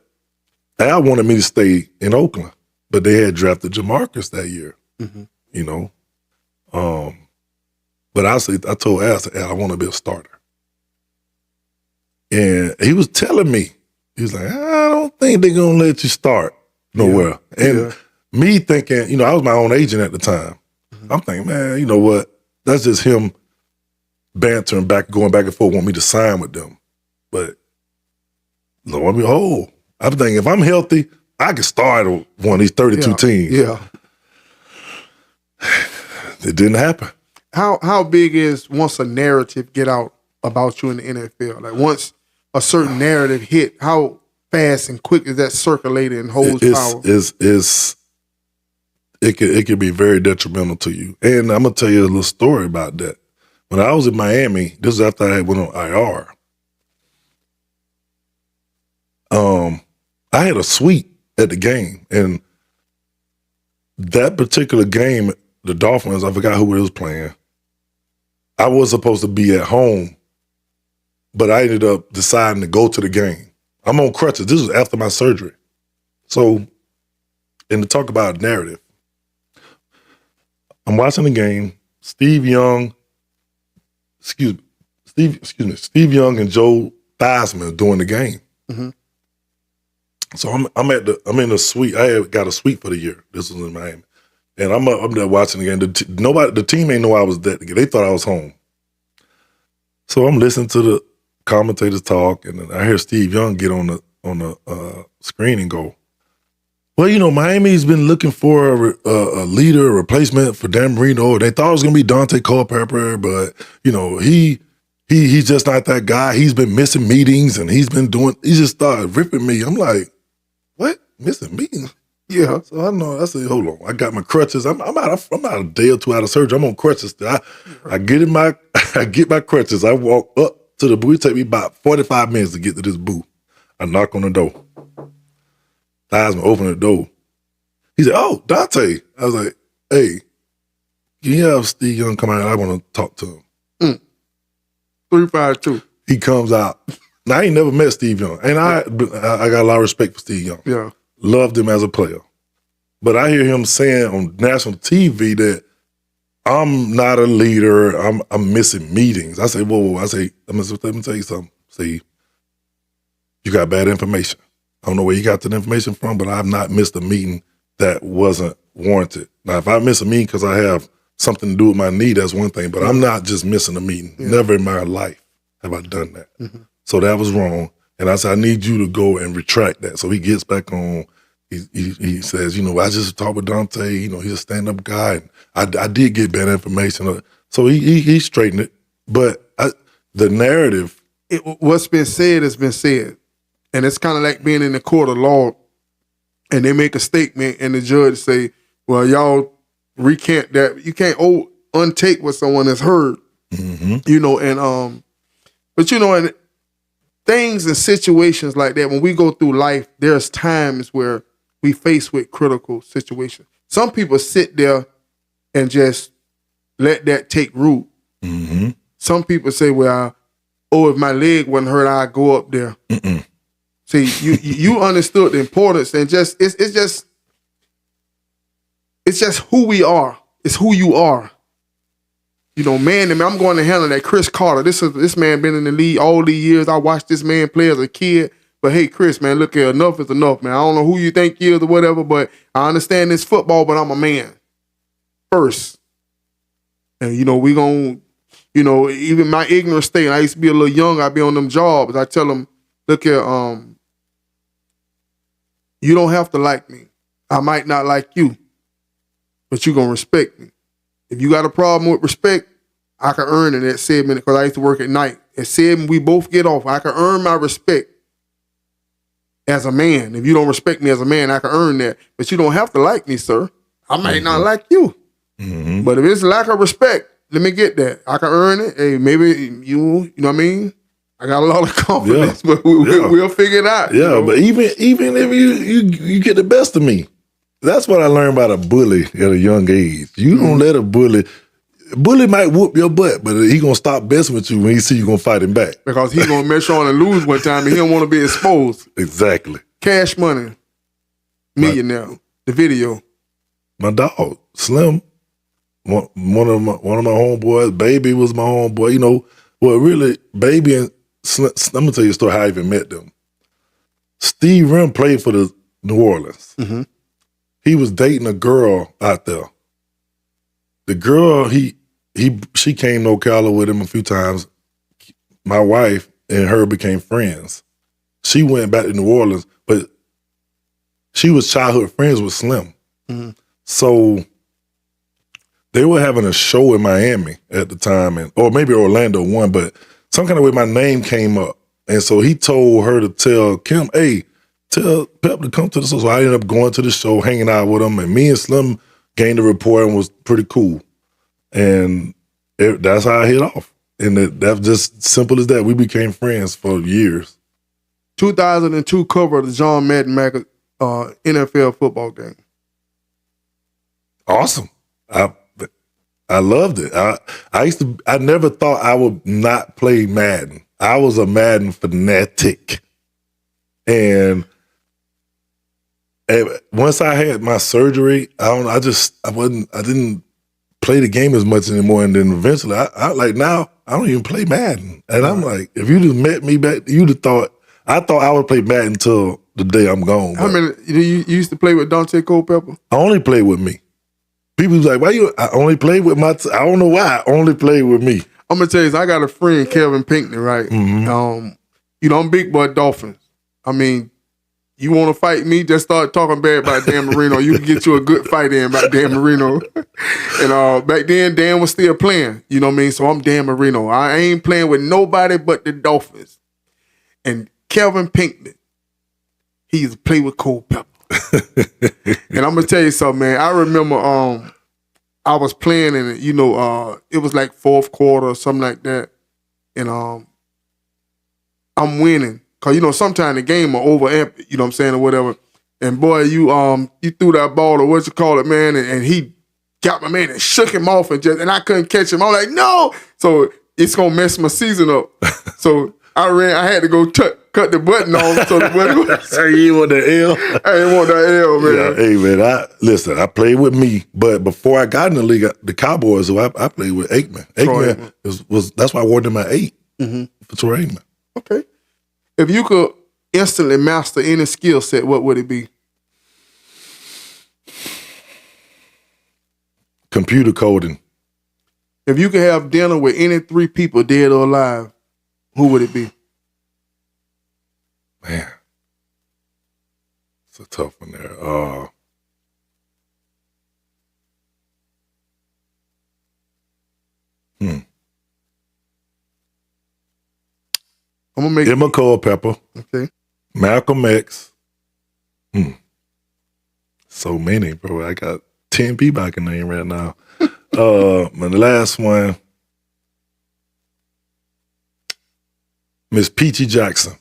Al wanted me to stay in Oakland, but they had drafted Jamarcus that year. But I told Al, I want to be a starter. And he was telling me, he was like, I don't think they're going to let you start nowhere. Yeah. And me thinking, I was my own agent at the time. I'm thinking, man, you know what? That's just him bantering going back and forth, want me to sign with them. But lo and behold, I'm thinking if I'm healthy, I can start on one of these 32 teams. Yeah. It didn't happen. How big is once a narrative get out about you in the NFL? Like once a certain narrative hit, how fast and quick is that circulated and holds power? It could be very detrimental to you. And I'm gonna tell you a little story about that. When I was in Miami, this was after I went on IR. I had a suite at the game, and that particular game, the Dolphins, I forgot who it was playing. I was supposed to be at home, but I ended up deciding to go to the game. I'm on crutches. This was after my surgery. So, and to talk about narrative, I'm watching the game. Steve Young and Joe Theismann doing the game. Mm-hmm. So I'm in a suite. I had got a suite for the year. This was in Miami, and I'm there watching the game. The team ain't know I was there. They thought I was home. So I'm listening to the commentators talk, and then I hear Steve Young get on the screen and go, well, Miami's been looking for a leader, a replacement for Dan Marino. They thought it was going to be Daunte Culpepper, but, he's just not that guy. He's been missing meetings, and he just started ripping me. I'm like, what? Missing meetings? Yeah. So I know. I said, hold on. I got my crutches. I'm out a day or two out of surgery. I'm on crutches. I get my crutches. I walk up to the booth. It take me about 45 minutes to get to this booth. I knock on the door. Theismann opened the door. He said, oh, Daunte. I was like, hey, can you have Steve Young come out? I want to talk to him. 352. He comes out. Now, I ain't never met Steve Young. And I got a lot of respect for Steve Young. Yeah. Loved him as a player. But I hear him saying on national TV that I'm not a leader. I'm missing meetings. I say, whoa. I say, let me tell you something. See, you got bad information. I don't know where you got that information from, but I've not missed a meeting that wasn't warranted. Now, if I miss a meeting because I have something to do with my knee, that's one thing, but I'm not just missing a meeting. Yeah. Never in my life have I done that. Mm-hmm. So that was wrong. And I said, I need you to go and retract that. So he gets back on. He says, I just talked with Daunte. He's a stand-up guy. And I did get bad information. So he straightened it. But the narrative. What's been said has been said. And it's kind of like being in the court of law and they make a statement and the judge say, well, y'all recant that. You can't untake what someone has heard. Mm-hmm. But and things and situations like that, when we go through life, there's times where we face with critical situations. Some people sit there and just let that take root. Mm-hmm. Some people say, well, or if my leg wasn't hurt, I'd go up there. Mm-mm. See, you understood the importance, and it's just who we are. It's who you are. You know, man, I'm going to handle that. Chris Carter. This man been in the league all these years. I watched this man play as a kid. But hey, Chris, man, look here, enough is enough, man. I don't know who you think you is or whatever, but I understand this football, but I'm a man first. And, you know, we gon', you know, even my ignorant state, I used to be a little young, I'd be on them jobs. I tell them, look here, you don't have to like me. I might not like you, but you gonna respect me. If you got a problem with respect, I can earn it at 7 because I used to work at night. At 7, we both get off. I can earn my respect as a man. If you don't respect me as a man, I can earn that. But you don't have to like me, sir. I might not like you. Mm-hmm. But if it's lack of respect, let me get that. I can earn it. Hey, maybe you know what I mean? I got a lot of confidence, but we'll figure it out. Yeah, you know? But even if you get the best of me, that's what I learned about a bully at a young age. You don't let a bully might whoop your butt, but he gonna stop messing with you when he see you gonna fight him back. Because he gonna mess on and lose one time, and he don't want to be exposed. Exactly. Cash Money, Millionaire, the video. My dog, Slim, one of my homeboys, Baby was my homeboy. You know, well, really, Baby and Slim, I'm gonna tell you a story how I even met them. Steve Rim played for the New Orleans. Mm-hmm. He was dating a girl out there. The girl, she came to Ocala with him a few times. My wife and her became friends. She went back to New Orleans, but she was childhood friends with Slim. Mm-hmm. So they were having a show in Miami at the time, or maybe Orlando one, but some kind of way my name came up. And so he told her to tell Kim, hey, tell Pep to come to the show. So I ended up going to the show, hanging out with him, and me and Slim gained a rapport and was pretty cool. And that's how I hit off. And that's just simple as that. We became friends for years. 2002 cover of the John Madden NFL football game. Awesome. I loved it. I never thought I would not play Madden. I was a Madden fanatic. And once I had my surgery, I didn't play the game as much anymore. And then eventually, I don't even play Madden. And I'm like, if you just met me back, you'd have thought, I thought I would play Madden until the day I'm gone. How many, you used to play with Daunte Culpepper? I only played with me. People was like, I only played with I don't know why, I only played with me. I'm going to tell you, I got a friend, Kevin Pinckney, right? Mm-hmm. You know, I'm big boy Dolphins. I mean, you want to fight me, just start talking bad about Dan Marino. You can get you a good fight in about Dan Marino. And back then, Dan was still playing. You know what I mean? So I'm Dan Marino. I ain't playing with nobody but the Dolphins. And Kevin Pinckney, he used to play with Culpepper. And I'm going to tell you something, man. I remember I was playing and, you know, it was like fourth quarter or something like that. And I'm winning. Cause you know, sometimes the game are over, you know what I'm saying, or whatever. And boy, you threw that ball or what you call it, man, and he got my man and shook him off and I couldn't catch him. I'm like, no. So it's gonna mess my season up. So I had to go cut the button off. So the button was, you want the L? I didn't want that L, man. Yeah, hey man, I played with me, but before I got in the league, the Cowboys, so I played with Aikman. Aikman was that's why I wore them at 8 for Troy Aikman. Okay. If you could instantly master any skill set, what would it be? Computer coding. If you could have dinner with any 3 people, dead or alive, who would it be? Man, it's a tough one there. I'm gonna make Emma Culpepper. Okay. Malcolm X. So many, bro. I got 10 people I can name right now. The last one, Miss Peachy Jackson.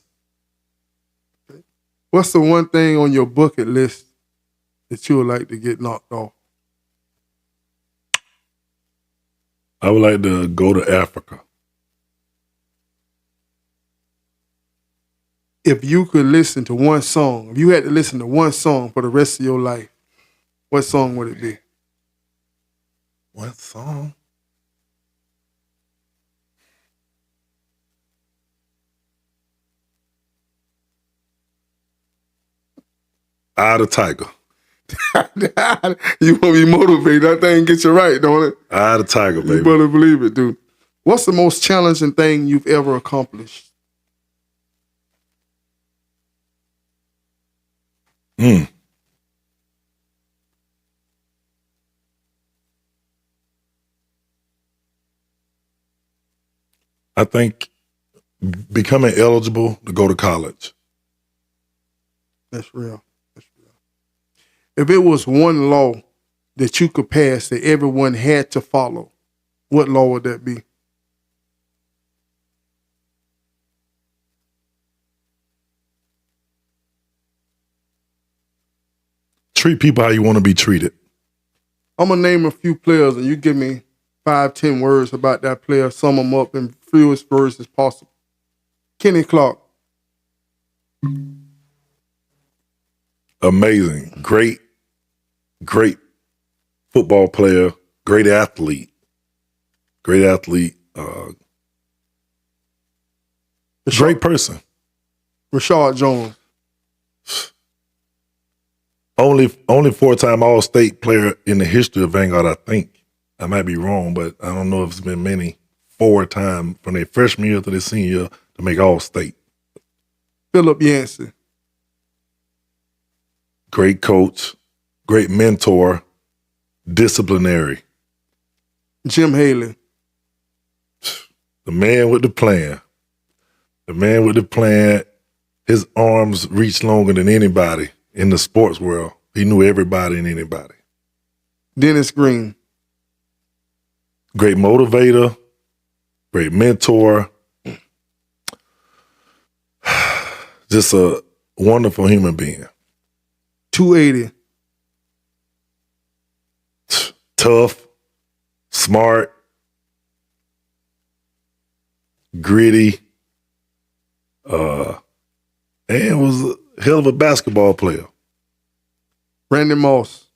What's the one thing on your bucket list that you would like to get knocked off? I would like to go to Africa. if you could listen to one song, if you had to listen to one song for the rest of your life, what song would it be? What song? Eye of the Tiger. You want to be motivated. That thing gets you right, don't it? Eye of the Tiger, baby. You better believe it, dude. What's the most challenging thing you've ever accomplished? I think becoming eligible to go to college. That's real. That's real. If it was one law that you could pass that everyone had to follow, what law would that be? Treat people how you want to be treated. I'm going to name a few players and you give me 5-10 words about that player, sum them up in fewest words as possible. Kenny Clark. Amazing. Great football player. Great athlete. Great person. Rashad Jones. Only 4-time All-State player in the history of Vanguard, I think. I might be wrong, but I don't know if it's been many 4-time from their freshman year to their senior year to make All-State. Philip Yancey. Great coach, great mentor, disciplinary. Jim Haley. The man with the plan. The man with the plan. His arms reach longer than anybody in the sports world. He knew everybody and anybody. Dennis Green. Great motivator, great mentor. Just a wonderful human being. 280. Tough, smart, gritty, and was a hell of a basketball player. Randy Moss.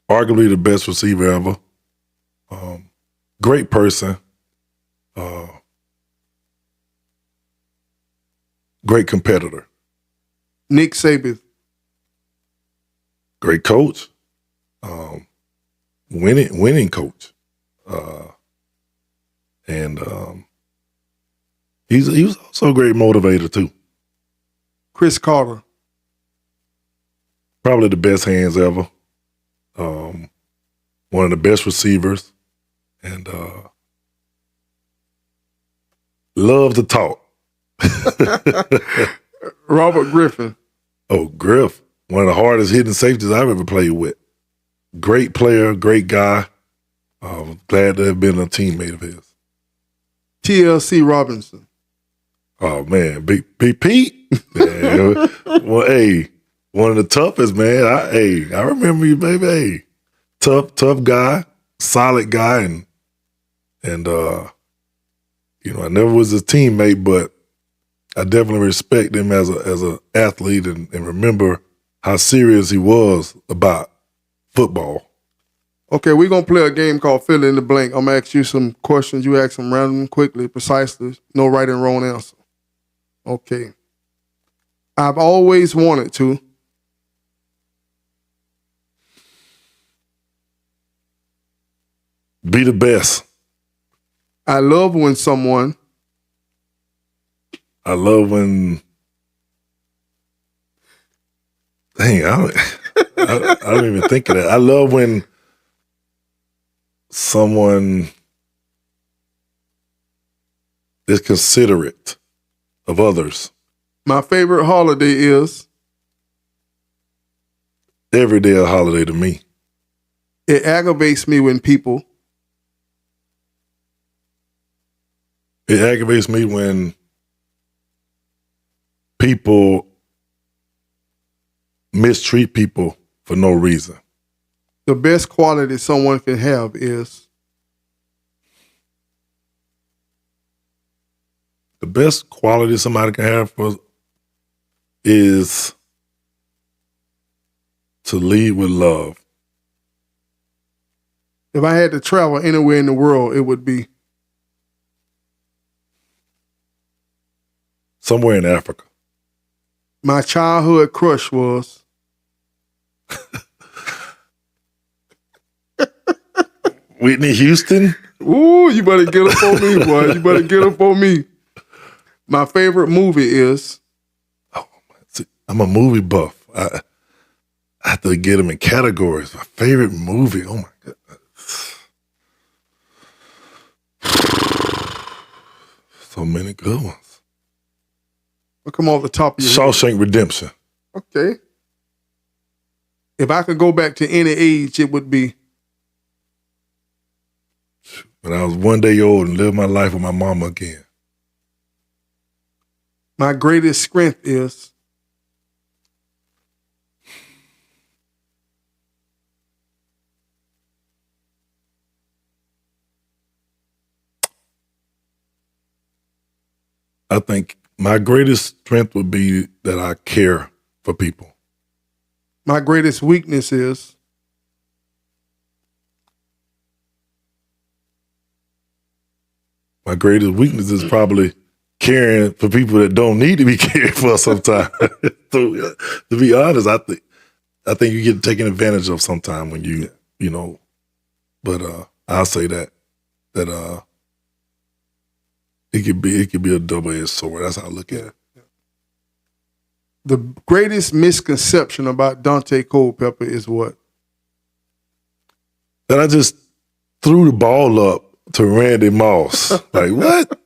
Arguably the best receiver ever. Great person. Great competitor. Nick Saban. Great coach. Winning coach. And he was also a great motivator too. Chris Carter. Probably the best hands ever. One of the best receivers. And love to talk. Robert Griffin. Oh, Griff. One of the hardest hitting safeties I've ever played with. Great player, great guy. Glad to have been a teammate of his. Tlc Robinson. Oh, man. Big Pete. Man. Well, hey, one of the toughest, man. I remember you, baby. Hey, tough guy, solid guy, and I never was his teammate, but I definitely respect him as a athlete and remember how serious he was about football. Okay, we're going to play a game called Fill in the Blank. I'm going to ask you some questions. You ask them random, quickly, precisely. No right and wrong answer. Okay. I've always wanted to. Be the best. I love when someone. I love when. Dang, I don't even think of that. I love when someone is considerate of others. My favorite holiday is. Every day a holiday to me. It aggravates me when people. It aggravates me when people mistreat people for no reason. The best quality someone can have is. The best quality somebody can have is to lead with love. If I had to travel anywhere in the world, it would be somewhere in Africa. My childhood crush was Whitney Houston. Ooh, you better get up on me, boy. You better get up on me. My favorite movie is I'm a movie buff. I have to get them in categories. My favorite movie. Oh my God. So many good ones. I'll come off the top of your Shawshank Redemption. Okay. If I could go back to any age, it would be when I was 1 day old and lived my life with my mama again. My greatest strength is I think my greatest strength would be that I care for people. my greatest weakness is My greatest weakness is probably caring for people that don't need to be cared for sometimes. To be honest, I think you get taken advantage of sometimes when you know, but I'll say that it could be a double-edged sword. That's how I look at it. the greatest misconception about Daunte Culpepper is what? That I just threw the ball up to Randy Moss. Like, what?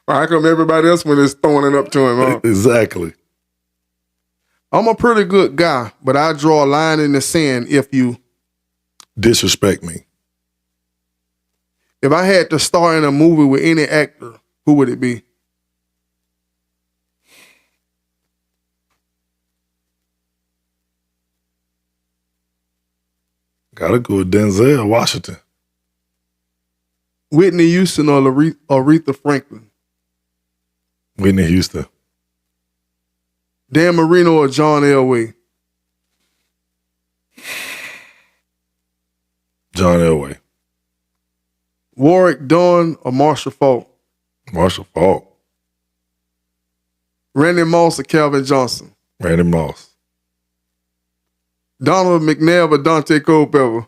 How come everybody else when is throwing it up to him? Huh? Exactly. I'm a pretty good guy, but I draw a line in the sand if you Disrespect me. If I had to star in a movie with any actor, who would it be? Gotta go with Denzel Washington. Whitney Houston or Aretha Franklin? Whitney Houston. Dan Marino or John Elway? John Elway. Warwick Dawn or Marshall Falk? Marshall Falk. Randy Moss or Calvin Johnson? Randy Moss. Donald McNabb or Daunte Culpepper?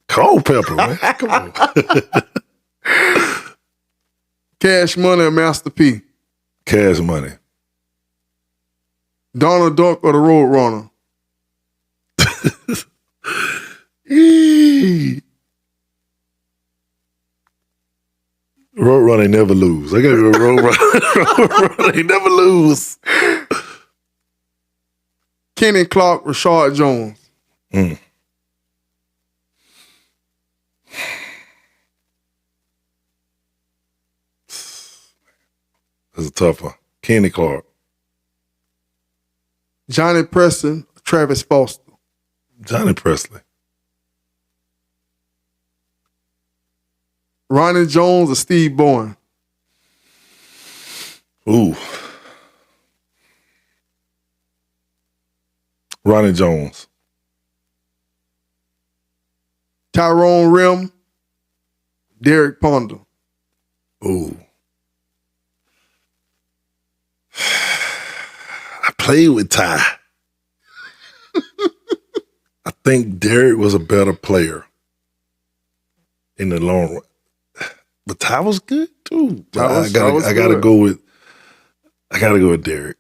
Culpepper, man. Come on. Cash Money or Master P? Cash Money. Donald Duck or the Roadrunner? Roadrunner never lose. I gotta go Roadrunner. Roadrunner never lose. Kenny Clark, Rashard Jones? That's a tough one. Kenny Clark. Johnny Preston, Travis Foster? Johnny Presley. Ronnie Jones or Steve Bourne? Ooh. Ronnie Jones. Tyrone Rim, Derek Ponder? Ooh. I played with Ty. I think Derek was a better player in the long run. But Ty was good too. I gotta go with Derek.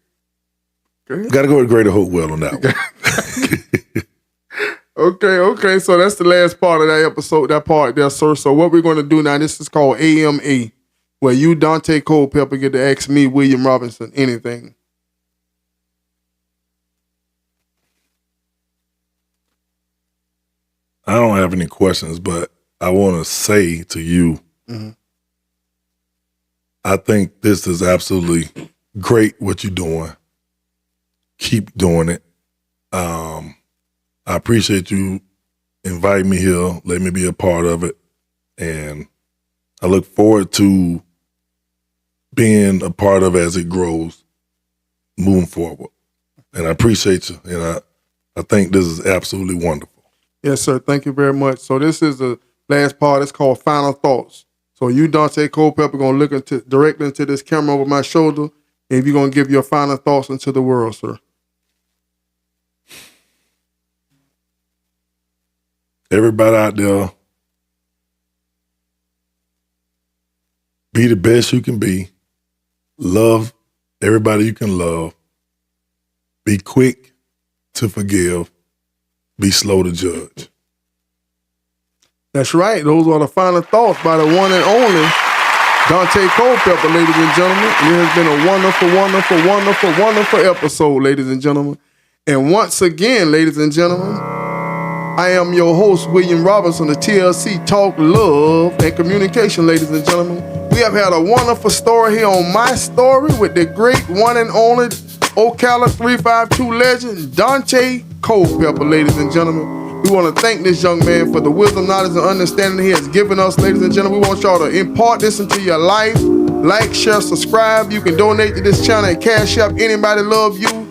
Okay. Gotta go with Greater Hopewell on that one. Okay. So that's the last part of that episode, that part there, sir. So what we're going to do now, this is called AMA, where you, Daunte Culpepper, get to ask me, William Robinson, anything. I don't have any questions, but I want to say to you, I think this is absolutely great what you're doing. Keep doing it. I appreciate you inviting me here, let me be a part of it. And I look forward to being a part of as it grows, moving forward. And I appreciate you, and I think this is absolutely wonderful. Yes, sir. Thank you very much. So this is the last part. It's called Final Thoughts. So you, Daunte Culpepper, going to look directly into this camera over my shoulder, and you're going to give your final thoughts into the world, sir. Everybody out there, be the best you can be. Love everybody you can love. Be quick to forgive. Be slow to judge. That's right. Those are the final thoughts by the one and only Daunte Culpepper, ladies and gentlemen. It has been a wonderful, wonderful, wonderful, wonderful episode, ladies and gentlemen. And once again, ladies and gentlemen, I am your host, William Robinson, of TLC Talk, Love, and Communication, ladies and gentlemen. We have had a wonderful story here on My Story with the great one and only Ocala 352 legend, Daunte Culpepper, ladies and gentlemen. We want to thank this young man for the wisdom, knowledge, and understanding he has given us, ladies and gentlemen. We want y'all to impart this into your life. Like, share, subscribe. You can donate to this channel and Cash App Anybody Love You.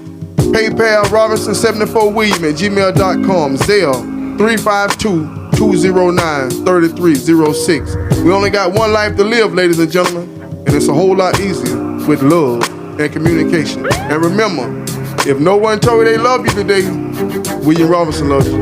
PayPal Robinson74William at gmail.com. Zelle 352-209-3306. We only got one life to live, ladies and gentlemen, and it's a whole lot easier with love and communication. And remember, if no one told you they love you today, William Robinson loves you.